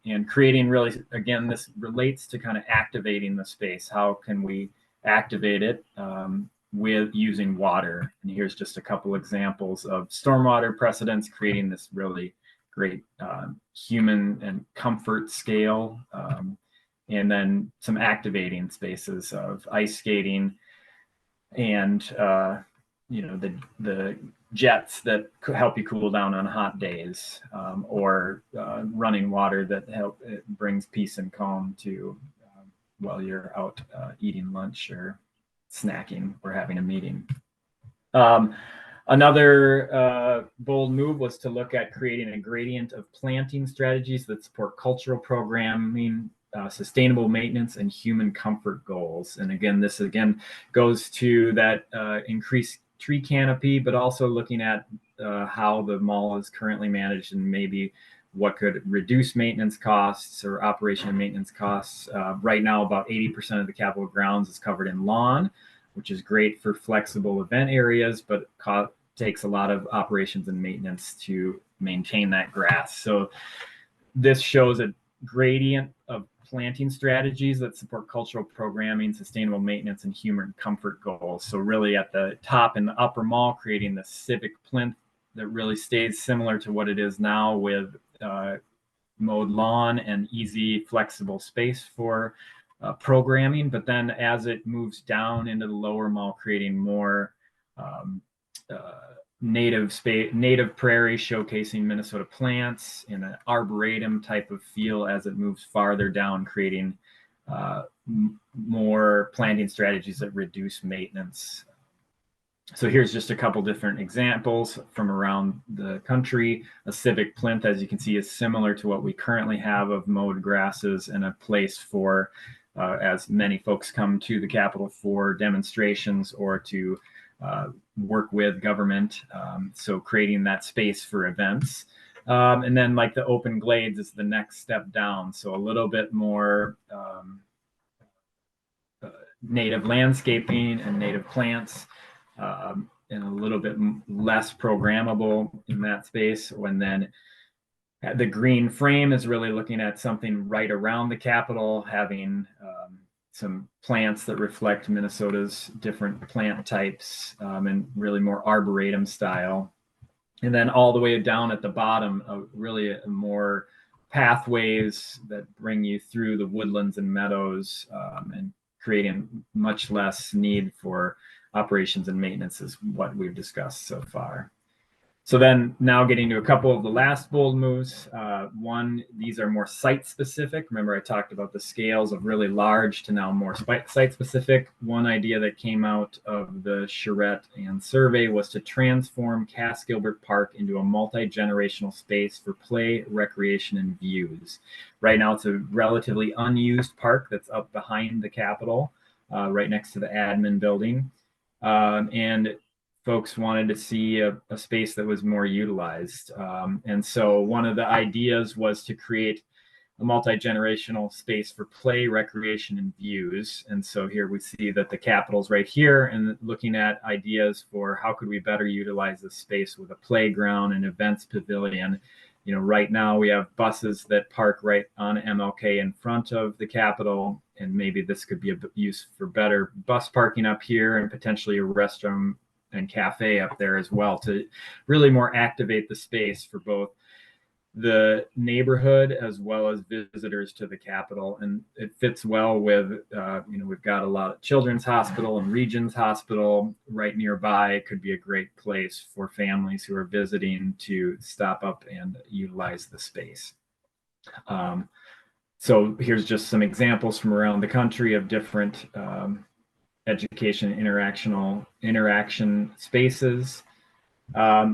and creating, really, again, this relates to kind of activating the space. How can we activate it with using water? And here's just a couple examples of stormwater precedents, creating this really great human and comfort scale, and then some activating spaces of ice skating and the jets that help you cool down on hot days, or running water that it brings peace and calm to while you're out eating lunch or snacking or having a meeting. Another bold move was to look at creating a gradient of planting strategies that support cultural programming, sustainable maintenance, and human comfort goals. And again, this goes to that increased tree canopy, but also looking at how the mall is currently managed, and maybe what could reduce maintenance costs or operation and maintenance costs. Right now, about 80% of the Capitol grounds is covered in lawn, which is great for flexible event areas, but takes a lot of operations and maintenance to maintain that grass. So this shows a gradient of planting strategies that support cultural programming, sustainable maintenance, and human comfort goals. So really at the top in the upper mall, creating the civic plinth that really stays similar to what it is now, with mowed lawn and easy flexible space for programming. But then as it moves down into the lower mall, creating more native prairie, showcasing Minnesota plants in an arboretum type of feel as it moves farther down, creating more planting strategies that reduce maintenance. So here's just a couple different examples from around the country. A civic plinth, as you can see, is similar to what we currently have of mowed grasses, and a place for, as many folks come to the Capitol for demonstrations or to work with government. So creating that space for events. And then like the open glades is the next step down. So a little bit more native landscaping and native plants, and a little bit less programmable in that space. And then the green frame is really looking at something right around the Capitol, having some plants that reflect Minnesota's different plant types, and really more arboretum style. And then all the way down at the bottom, really more pathways that bring you through the woodlands and meadows, and creating much less need for operations and maintenance is what we've discussed so far. So then now getting to a couple of the last bold moves. One, these are more site specific. Remember, I talked about the scales of really large to now more site specific. One idea that came out of the charrette and survey was to transform Cass Gilbert Park into a multi-generational space for play, recreation, and views. Right now, it's a relatively unused park that's up behind the Capitol, right next to the admin building. And folks wanted to see a space that was more utilized. And so one of the ideas was to create a multi-generational space for play, recreation, and views. And so here we see that the Capitol's right here, and looking at ideas for how could we better utilize this space with a playground and events pavilion. You know, right now we have buses that park right on MLK in front of the Capitol, and maybe this could be a use for better bus parking up here, and potentially a restroom and cafe up there as well to really more activate the space for both the neighborhood as well as visitors to the Capitol. And it fits well with, we've got a lot of Children's Hospital and Regions Hospital right nearby. It could be a great place for families who are visiting to stop up and utilize the space. So here's just some examples from around the country of different education interaction spaces.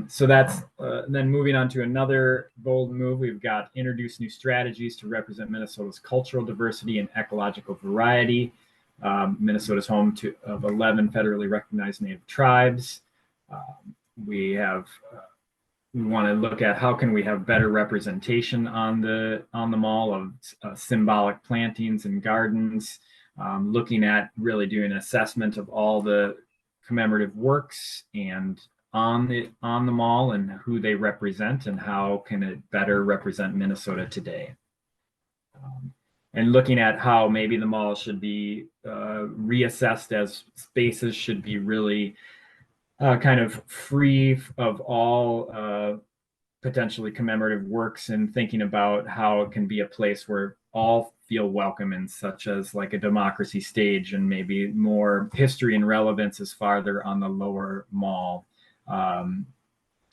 So that's then moving on to another bold move. We've got introduce new strategies to represent Minnesota's cultural diversity and ecological variety. Minnesota's home of 11 federally recognized Native tribes. We want to look at how can we have better representation on the mall of symbolic plantings and gardens. Looking at really doing an assessment of all the commemorative works and on the mall and who they represent and how can it better represent Minnesota today. And looking at how maybe the mall should be reassessed as spaces should be really kind of free of all potentially commemorative works, and thinking about how it can be a place where all feel welcome, and such as like a democracy stage, and maybe more history and relevance is farther on the lower mall.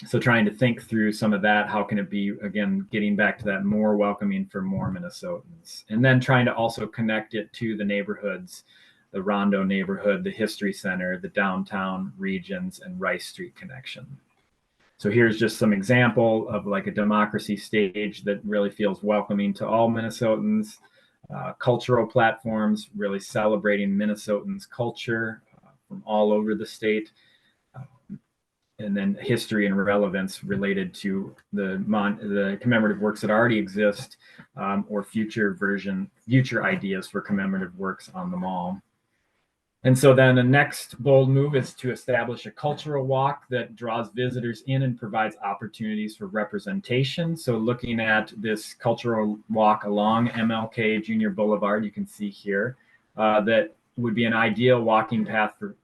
So trying to think through some of that, how can it be, again, getting back to that more welcoming for more Minnesotans, and then trying to also connect it to the neighborhoods, the Rondo neighborhood, the History Center, the downtown Regions, and Rice Street connection. So here's just some example of like a democracy stage that really feels welcoming to all Minnesotans. Cultural platforms, really celebrating Minnesotans' culture from all over the state. And then history and relevance related to the commemorative works that already exist, or future ideas for commemorative works on the mall. And so then the next bold move is to establish a cultural walk that draws visitors in and provides opportunities for representation. So looking at this cultural walk along MLK Junior Boulevard, you can see here, that would be an ideal walking path for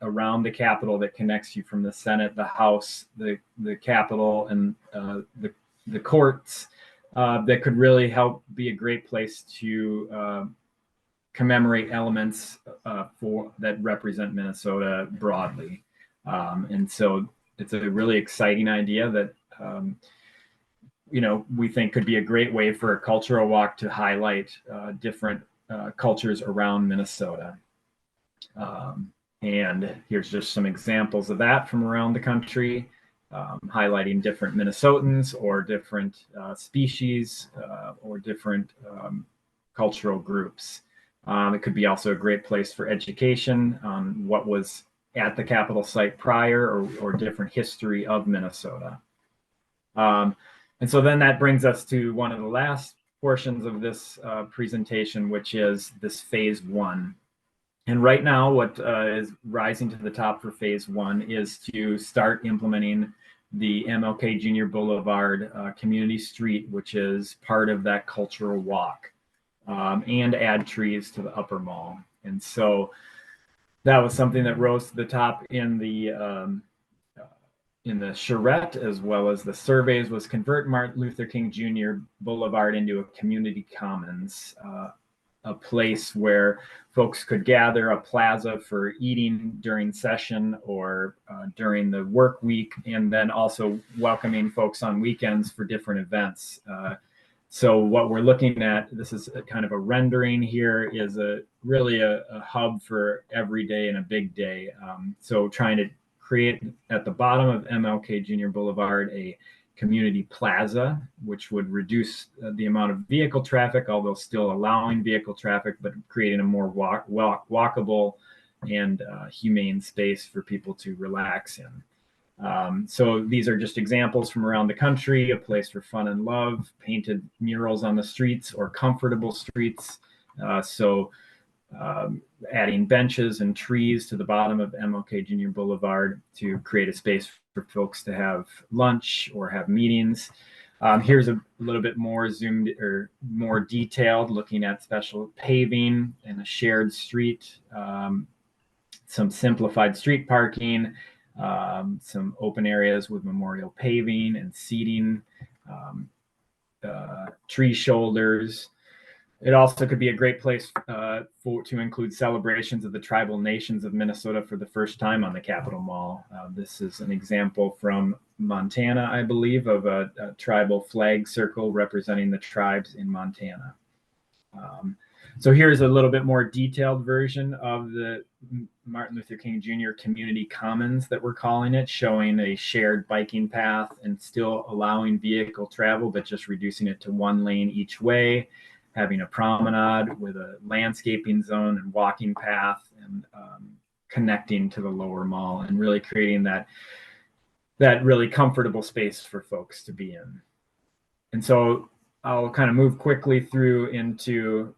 around the Capitol that connects you from the Senate, the House, the Capitol, and the courts, that could really help be a great place to commemorate elements that represent Minnesota broadly. And so it's a really exciting idea that, we think could be a great way for a cultural walk to highlight different cultures around Minnesota. And here's just some examples of that from around the country, highlighting different Minnesotans or different species or different cultural groups. It could be also a great place for education on what was at the Capitol site prior, or different history of Minnesota. And so then that brings us to one of the last portions of this presentation, which is this phase one. And right now, what is rising to the top for phase one is to start implementing the MLK Junior Boulevard community street, which is part of that cultural walk, and add trees to the upper mall. And so that was something that rose to the top in the charrette, as well as the surveys, was convert Martin Luther King Jr. Boulevard into a community commons, a place where folks could gather, a plaza for eating during session or during the work week, and then also welcoming folks on weekends for different events. So what we're looking at, this is a kind of a rendering here, is really a hub for every day and a big day. So trying to create at the bottom of MLK Junior Boulevard a community plaza, which would reduce the amount of vehicle traffic, although still allowing vehicle traffic, but creating a more walkable and humane space for people to relax in. So these are just examples from around the country: a place for fun and love, painted murals on the streets or comfortable streets. Adding benches and trees to the bottom of MLK Junior Boulevard to create a space for folks to have lunch or have meetings. Here's a little bit more zoomed or more detailed, looking at special paving and a shared street, some simplified street parking, some open areas with memorial paving and seating, tree shoulders. It also could be a great place to include celebrations of the tribal nations of Minnesota for the first time on the Capitol Mall. This is an example from Montana, I believe, of a tribal flag circle representing the tribes in Montana. So here's a little bit more detailed version of the Martin Luther King Jr. Community Commons that we're calling it, showing a shared biking path and still allowing vehicle travel, but just reducing it to 1 lane each way, having a promenade with a landscaping zone and walking path, and connecting to the lower mall, and really creating that really comfortable space for folks to be in. And so I'll kind of move quickly through into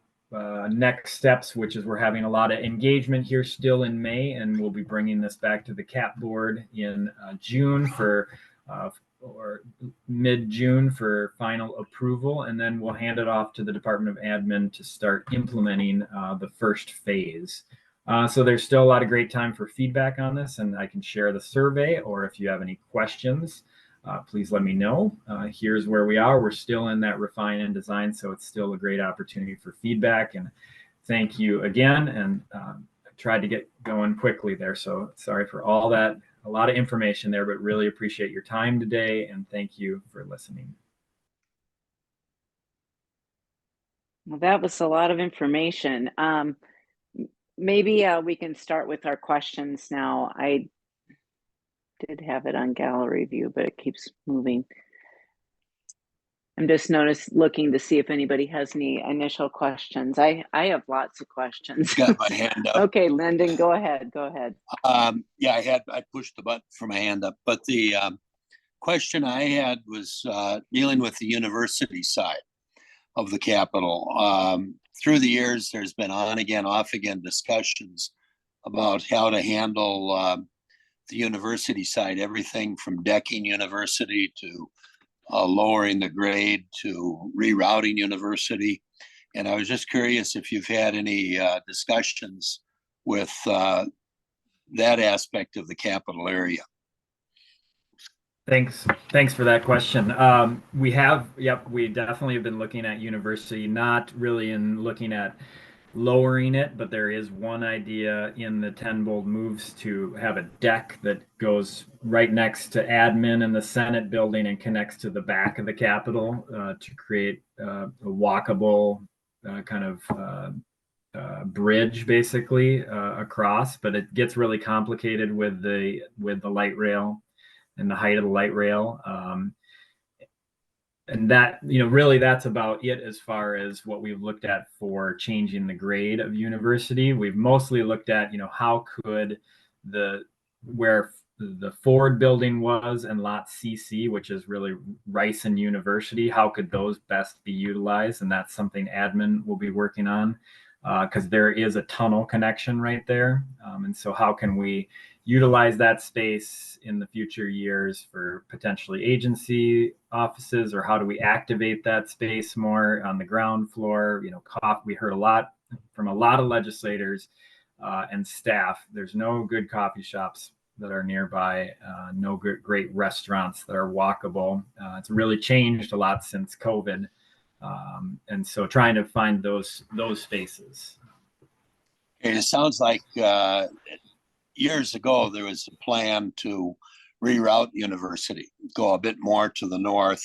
next steps, which is we're having a lot of engagement here still in May, and we'll be bringing this back to the CAAP board in June or mid-June for final approval, and then we'll hand it off to the Department of Admin to start implementing the first phase. So there's still a lot of great time for feedback on this, and I can share the survey, or if you have any questions, please let me know. Here's where we are. We're still in that refine and design, so it's still a great opportunity for feedback. And thank you again. And I tried to get going quickly there, so sorry for all that. A lot of information there, but really appreciate your time today, and thank you for listening. Well, that was a lot of information. Maybe we can start with our questions now. I did have it on gallery view, but it keeps moving. I'm just looking to see if anybody has any initial questions. I have lots of questions. Got my hand up. Okay, Lyndon, go ahead. Yeah, I pushed the button for my hand up, but the question I had was dealing with the university side of the Capitol. Through the years, there's been on again, off again discussions about how to handle the university side, everything from decking university to lowering the grade to rerouting university. And I was just curious if you've had any discussions with that aspect of the Capitol area. Thanks for that question. We definitely have been looking at university, not really in looking at lowering it, but there is one idea in the 10 bold moves to have a deck that goes right next to admin in the Senate building and connects to the back of the Capitol to create a walkable kind of bridge basically across, but it gets really complicated with the light rail and the height of the light rail. And that, really that's about it as far as what we've looked at for changing the grade of university. We've mostly looked at, how could where the Ford building was and lot CC, which is really Rice and University, how could those best be utilized? And that's something admin will be working on because there is a tunnel connection right there. And so how can we utilize that space in the future years for potentially agency offices, or how do we activate that space more on the ground floor? We heard a lot from a lot of legislators and staff. There's no good coffee shops that are nearby, no great restaurants that are walkable. It's really changed a lot since COVID. And so trying to find those spaces. And it sounds like years ago, there was a plan to reroute university, go a bit more to the north,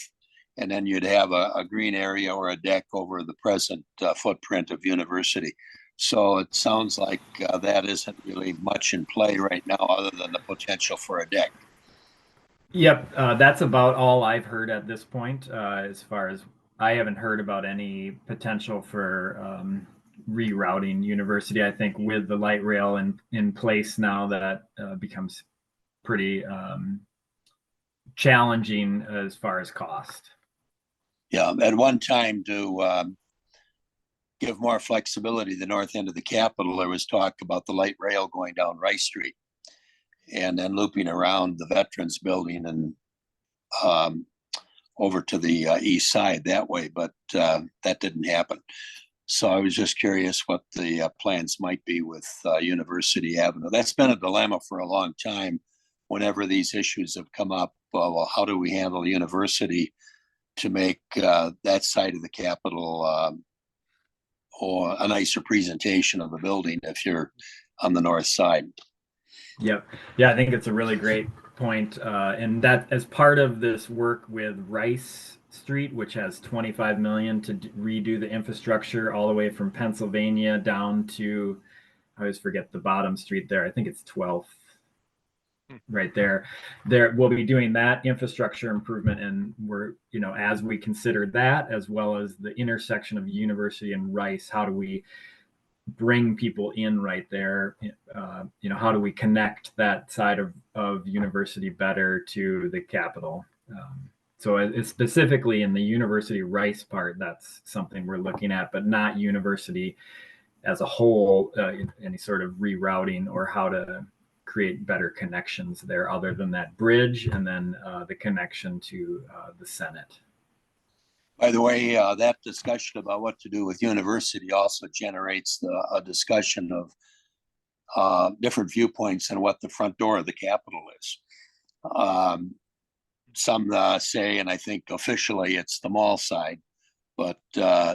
and then you'd have a green area or a deck over the present footprint of university. So it sounds like that isn't really much in play right now other than the potential for a deck. Yep, that's about all I've heard at this point. As far as I haven't heard about any potential for rerouting university. I think with the light rail in place now, that becomes pretty challenging as far as cost. Yeah, at one time to give more flexibility to the north end of the Capitol, there was talk about the light rail going down Rice Street and then looping around the Veterans Building and over to the east side that way, but that didn't happen. So I was just curious what the plans might be with University Avenue. That's been a dilemma for a long time whenever these issues have come up, well, how do we handle the university to make that side of the Capitol or a nicer presentation of the building if you're on the north side. Yep. Yeah, I think it's a really great point. And that as part of this work with Rice Street, which has 25 million to redo the infrastructure all the way from Pennsylvania down to, I always forget the bottom street there. I think it's 12th right there. We'll be doing that infrastructure improvement, and we're, as we consider that, as well as the intersection of University and Rice, how do we bring people in right there? How do we connect that side of University better to the Capitol? So it's specifically in the University Rice part, that's something we're looking at, but not University as a whole, any sort of rerouting or how to create better connections there other than that bridge and then the connection to the Senate. By the way, that discussion about what to do with university also generates a discussion of different viewpoints on what the front door of the Capitol is. Some say, and I think officially it's the mall side, but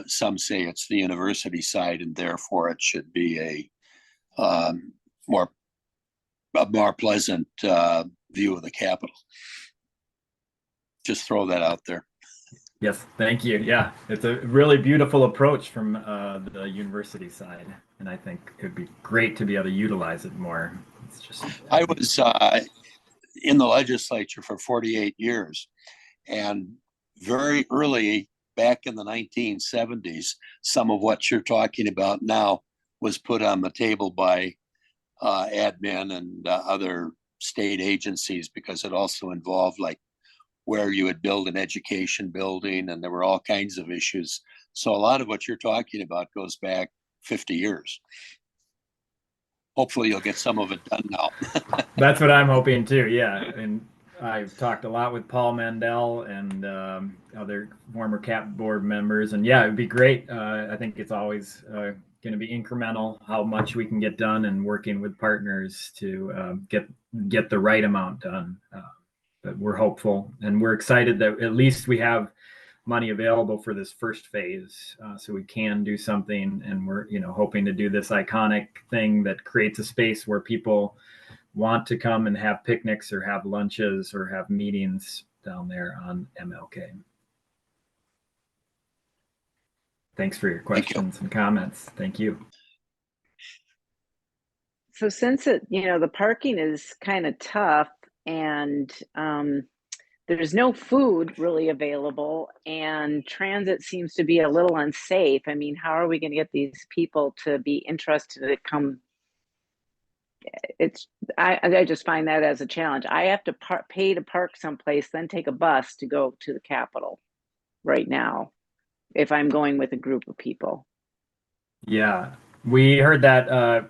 some say it's the university side, and therefore it should be a more pleasant view of the Capitol. Just throw that out there. Yes, thank you. Yeah, it's a really beautiful approach from the university side, and I think it'd be great to be able to utilize it more. It's just I was in the legislature for 48 years, and very early back in the 1970s, some of what you're talking about now was put on the table by admin and other state agencies, because it also involved like where you would build an education building, and there were all kinds of issues. So a lot of what you're talking about goes back 50 years. Hopefully you'll get some of it done now. That's what I'm hoping too. Yeah. And I've talked a lot with Paul Mandel and other former CAAP board members, and yeah, it'd be great. I think it's always going to be incremental how much we can get done, and working with partners to get the right amount done. But we're hopeful, and we're excited that at least we have money available for this first phase, so we can do something. And we're hoping to do this iconic thing that creates a space where people want to come and have picnics or have lunches or have meetings down there on MLK. Thanks for your questions and comments. Thank you. So since the parking is kind of tough, and there's no food really available, and transit seems to be a little unsafe. I mean, how are we going to get these people to be interested to come? I just find that as a challenge. I have to pay to park someplace, then take a bus to go to the Capitol right now if I'm going with a group of people. Yeah, we heard that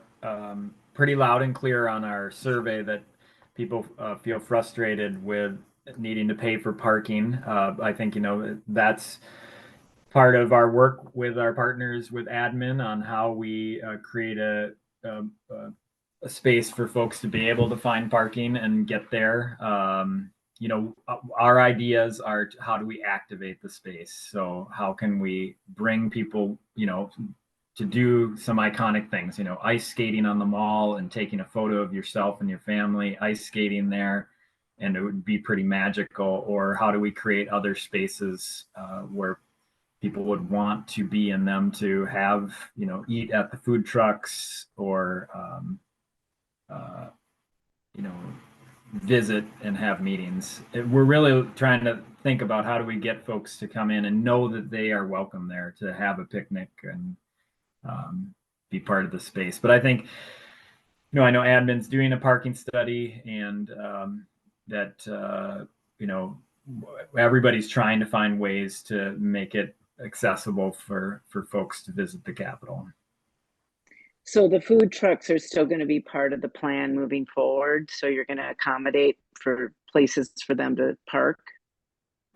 pretty loud and clear on our survey, that people feel frustrated with needing to pay for parking. I think, that's part of our work with our partners with admin on how we create a space for folks to be able to find parking and get there. Our ideas are how do we activate the space? So how can we bring people, to do some iconic things, ice skating on the mall and taking a photo of yourself and your family ice skating there, and it would be pretty magical. Or how do we create other spaces where people would want to be in them to have, eat at the food trucks, or, visit and have meetings. We're really trying to think about how do we get folks to come in and know that they are welcome there to have a picnic and be part of the space. But I think, I know admin's doing a parking study, and that, everybody's trying to find ways to make it accessible for folks to visit the Capitol. So the food trucks are still going to be part of the plan moving forward. So you're going to accommodate for places for them to park.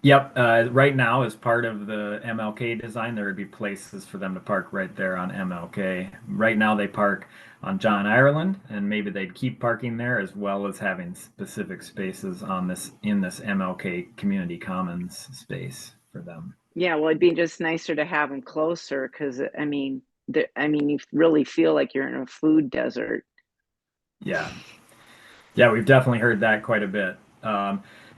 Yep. Right now, as part of the MLK design, there would be places for them to park right there on MLK. Right now, they park on John Ireland, and maybe they'd keep parking there as well as having specific spaces on this in this MLK Community Commons space for them. Yeah, well, it'd be just nicer to have them closer because I mean, you really feel like you're in a food desert. Yeah. Yeah, we've definitely heard that quite a bit.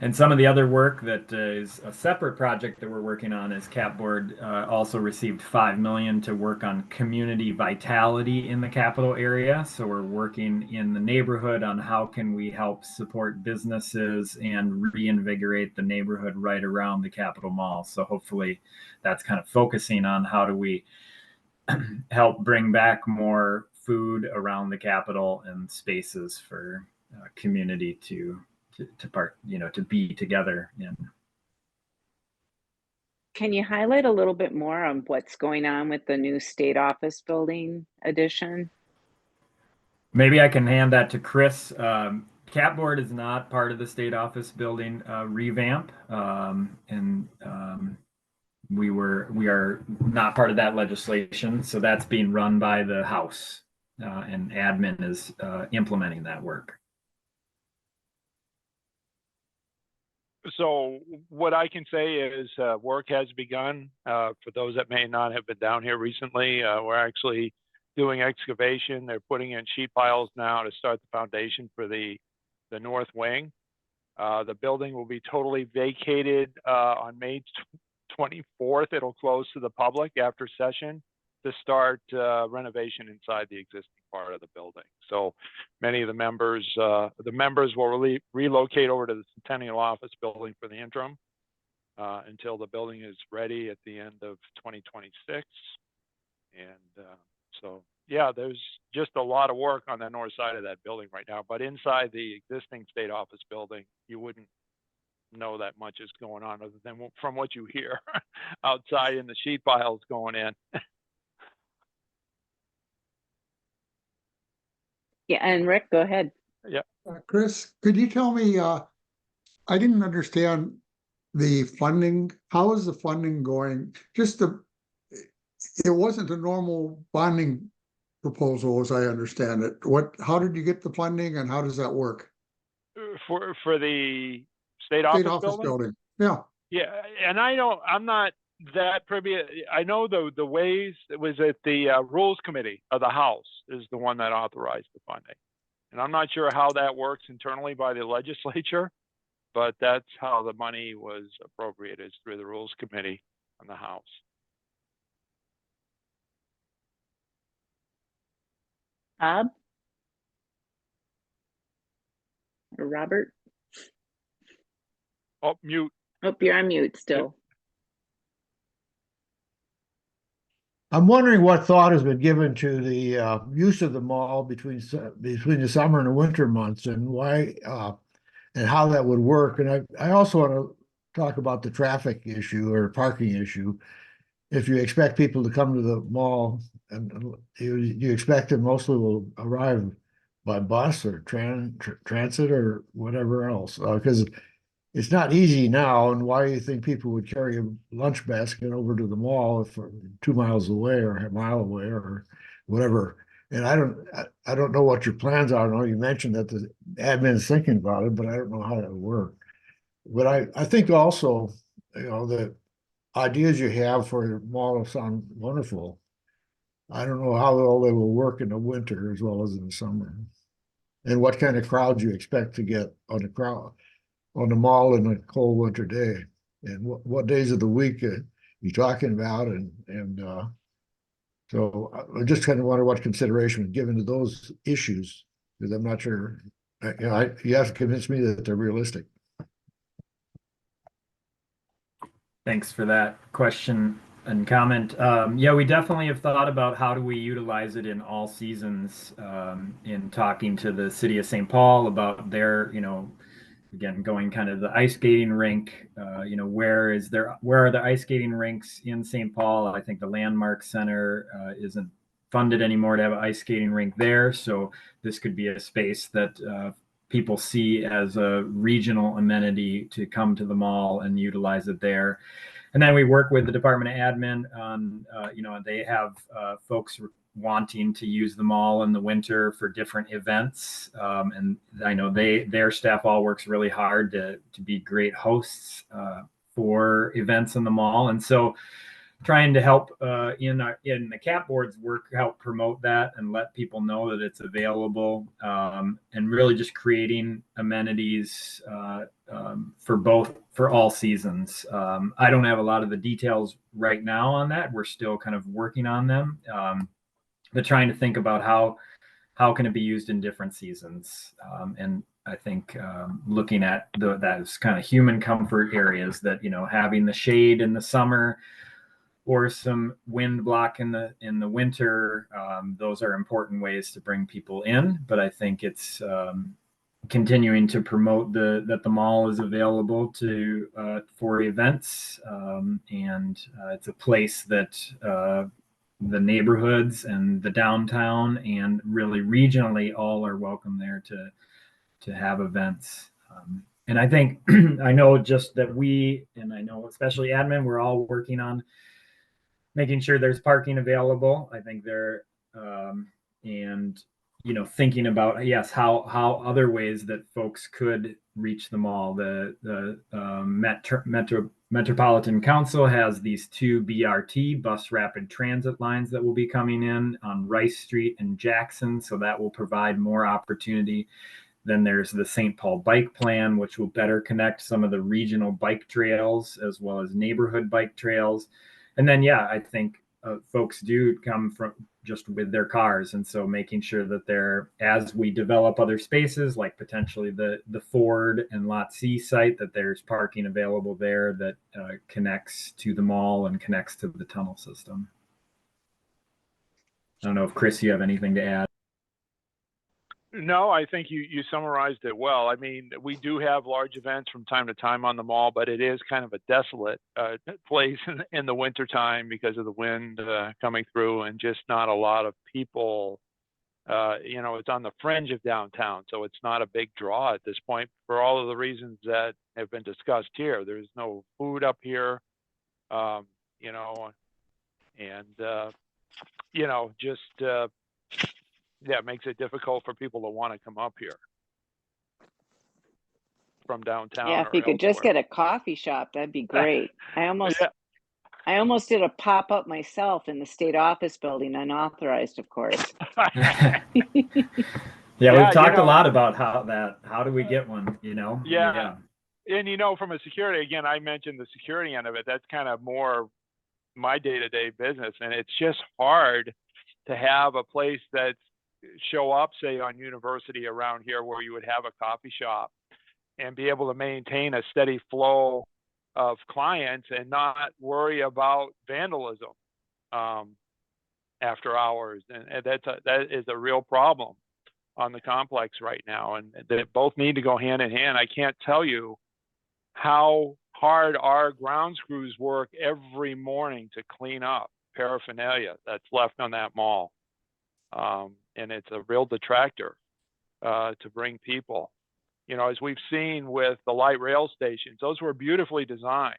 And some of the other work that is a separate project that we're working on is CAAP board also received $5 million to work on community vitality in the capital area. So we're working in the neighborhood on how can we help support businesses and reinvigorate the neighborhood right around the Capitol Mall. So hopefully that's kind of focusing on how do we help bring back more food around the Capitol and spaces for community to part, to be together in. Can you highlight a little bit more on what's going on with the new state office building addition? Maybe I can hand that to Chris. CAAP board is not part of the state office building revamp, and we are not part of that legislation. So that's being run by the House, and admin is implementing that work. So what I can say is work has begun. For those that may not have been down here recently, we're actually doing excavation. They're putting in sheet piles now to start the foundation for the north wing. The building will be totally vacated on May 24th. It'll close to the public after session to start renovation inside the existing part of the building. So many of the members will relocate over to the Centennial Office building for the interim until the building is ready at the end of 2026. And so, yeah, there's just a lot of work on the north side of that building right now. But inside the existing state office building, you wouldn't know that much is going on other than from what you hear outside in the sheet piles going in. Yeah, and Rick, go ahead. Yeah. Chris, could you tell me, I didn't understand the funding. How is the funding going? It wasn't a normal bonding proposal as I understand it. How did you get the funding and how does that work? For the state office building? Yeah. Yeah, and I'm not that privy. I know the ways it was at the Rules Committee of the House is the one that authorized the funding. And I'm not sure how that works internally by the legislature, but that's how the money was appropriated, through the Rules Committee on the House. Bob? Or Robert? Oh, mute. Oh, you're on mute still. I'm wondering what thought has been given to the use of the mall between the summer and the winter months, and why and how that would work. And I also want to talk about the traffic issue or parking issue. If you expect people to come to the mall, and you expect them mostly will arrive by bus or transit or whatever else, because it's not easy now. And why do you think people would carry a lunch basket over to the mall if 2 miles away or a mile away or whatever? And I don't know what your plans are. I know you mentioned that the admin is thinking about it, but I don't know how that would work. But I think also, the ideas you have for your mall sound wonderful. I don't know how well they will work in the winter as well as in the summer, and what kind of crowds you expect to get on the mall in a cold winter day, and what days of the week you're talking about, and so I just kind of wonder what consideration was given to those issues, because I'm not sure. You have to convince me that they're realistic. Thanks for that question and comment. Yeah, we definitely have thought about how do we utilize it in all seasons, in talking to the city of St. Paul about their, again, going kind of the ice skating rink, where are the ice skating rinks in St. Paul? I think the Landmark Center isn't funded anymore to have an ice skating rink there. So this could be a space that people see as a regional amenity to come to the mall and utilize it there. And then we work with the Department of Admin on, they have folks wanting to use the mall in the winter for different events. And I know their staff all works really hard to be great hosts for events in the mall. And so trying to help in the CAAP board's work, help promote that and let people know that it's available, and really just creating amenities for all seasons. I don't have a lot of the details right now on that. We're still kind of working on them, but trying to think about how can it be used in different seasons. And I think looking at those kind of human comfort areas that, having the shade in the summer or some wind block in the winter, those are important ways to bring people in. But I think it's continuing to promote that the mall is available for events, and it's a place that the neighborhoods and the downtown and really regionally all are welcome there to have events. And I think I know just that I know especially admin, we're all working on making sure there's parking available. I think and thinking about how other ways that folks could reach the mall. The Metropolitan Council has these 2 BRT, bus rapid transit lines, that will be coming in on Rice Street and Jackson, so that will provide more opportunity. Then there's the St. Paul Bike Plan, which will better connect some of the regional bike trails as well as neighborhood bike trails. And then, I think folks do come from just with their cars. And so making sure that as we develop other spaces, like potentially the Ford and Lot C site, that there's parking available there that connects to the mall and connects to the tunnel system. I don't know if Chris, you have anything to add. No, I think you summarized it well. I mean, we do have large events from time to time on the mall, but it is kind of a desolate place in the wintertime because of the wind coming through and just not a lot of people. It's on the fringe of downtown, so it's not a big draw at this point for all of the reasons that have been discussed here. There's no food up here, it makes it difficult for people to want to come up here from downtown. Yeah, if you could just get a coffee shop, that'd be great. I almost did a pop-up myself in the state office building, unauthorized, of course. We've talked a lot about how do we get one, Yeah. And from a security, again, I mentioned the security end of it. That's kind of more my day-to-day business. And it's just hard to have a place that's show up, say, on University around here where you would have a coffee shop and be able to maintain a steady flow of clients and not worry about vandalism after hours. And that is a real problem on the complex right now. And they both need to go hand in hand. I can't tell you how hard our grounds crews work every morning to clean up paraphernalia that's left on that mall. And it's a real detractor to bring people. As we've seen with the light rail stations, those were beautifully designed,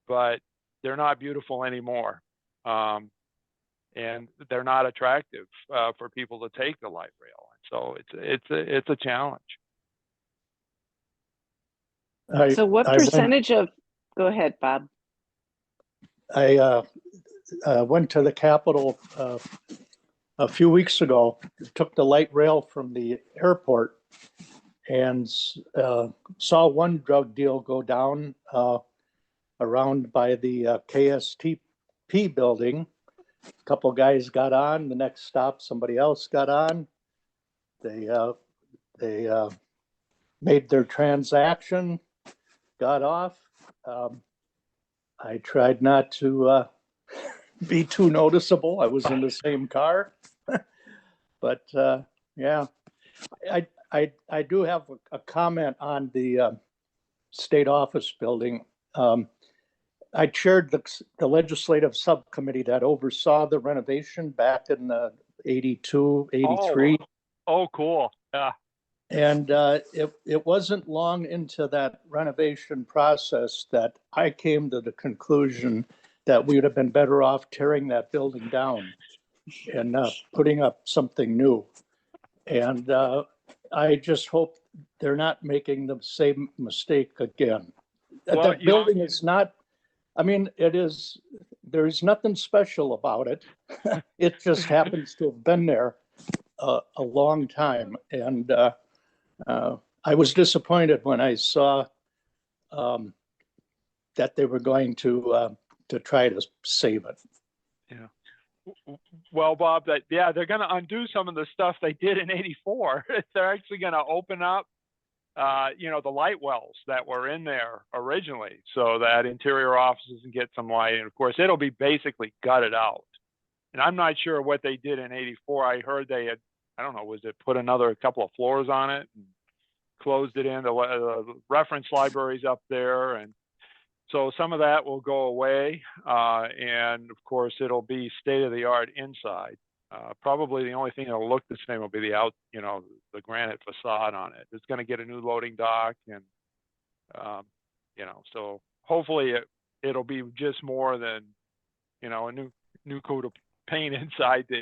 but they're not beautiful anymore. And they're not attractive for people to take the light rail. So it's a challenge. So what percentage of, go ahead, Bob. I went to the Capitol a few weeks ago, took the light rail from the airport and saw one drug deal go down around by the KSTP building. A couple guys got on, the next stop, somebody else got on. They made their transaction, got off. I tried not to be too noticeable. I was in the same car. But I do have a comment on the state office building. I chaired the legislative subcommittee that oversaw the renovation back in 82, 83. Oh, cool. Yeah. And it wasn't long into that renovation process that I came to the conclusion that we would have been better off tearing that building down and putting up something new. And I just hope they're not making the same mistake again. Well, That building is not, I mean, it is, there's nothing special about it. It just happens to have been there a long time. And I was disappointed when I saw that they were going to try to save it. Yeah. Well, Bob, they're going to undo some of the stuff they did in '84. They're actually going to open up, the light wells that were in there originally, so that interior offices can get some light. And of course, it'll be basically gutted out. And I'm not sure what they did in '84. I heard they had, I don't know, was it put another couple of floors on it and closed it in? The reference libraries up there, and so some of that will go away, and of course it'll be state of the art inside. Probably the only thing that'll look the same will be the granite facade on it. It's going to get a new loading dock, and so hopefully it'll be just more than a new coat of paint inside the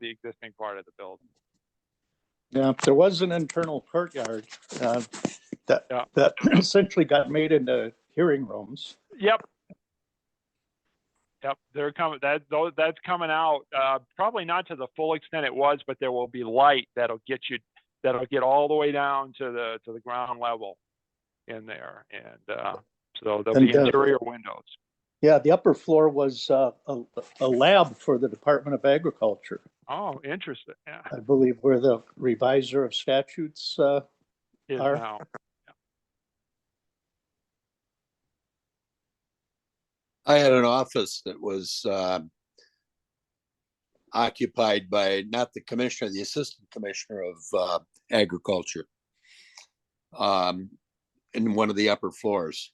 existing part of the building. Yeah, there was an internal courtyard that essentially got made into hearing rooms. Yep, they're coming. That's coming out. Probably not to the full extent it was, but there will be light that'll get all the way down to the ground level in there, and so there'll be interior windows. Yeah, the upper floor was a lab for the Department of Agriculture. Oh, interesting. Yeah. I believe where the reviser of statutes Is are. now. I had an office that was occupied by not the commissioner, the assistant commissioner of agriculture, in one of the upper floors.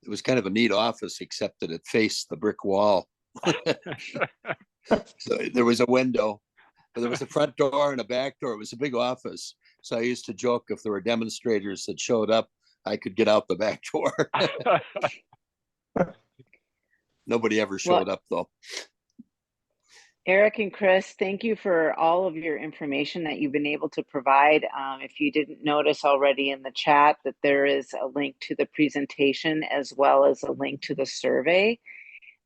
It was kind of a neat office, except that it faced the brick wall. So there was a window, but there was a front door and a back door. It was a big office. So I used to joke if there were demonstrators that showed up, I could get out the back door. Nobody ever showed up though. Eric and Chris, thank you for all of your information that you've been able to provide. If you didn't notice already in the chat that there is a link to the presentation as well as a link to the survey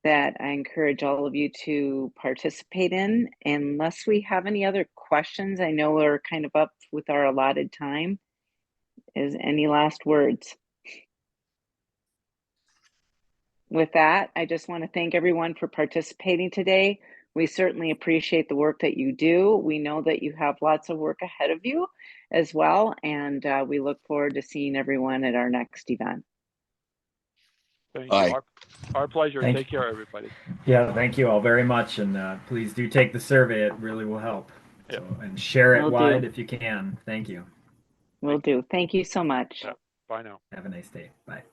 that I encourage all of you to participate in. Unless we have any other questions, I know we're kind of up with our allotted time. Is any last words? With that, I just want to thank everyone for participating today. We certainly appreciate the work that you do. We know that you have lots of work ahead of you as well, and we look forward to seeing everyone at our next event. Thank Bye. you. Our pleasure. Thank Take care, everybody. Yeah, thank you all very much, and please do take the survey. It really will help. Yep. So, and share it Will wide do. if you can. Thank you. Will do. Thank you so much. Yeah. Bye now. Have a nice day. Bye.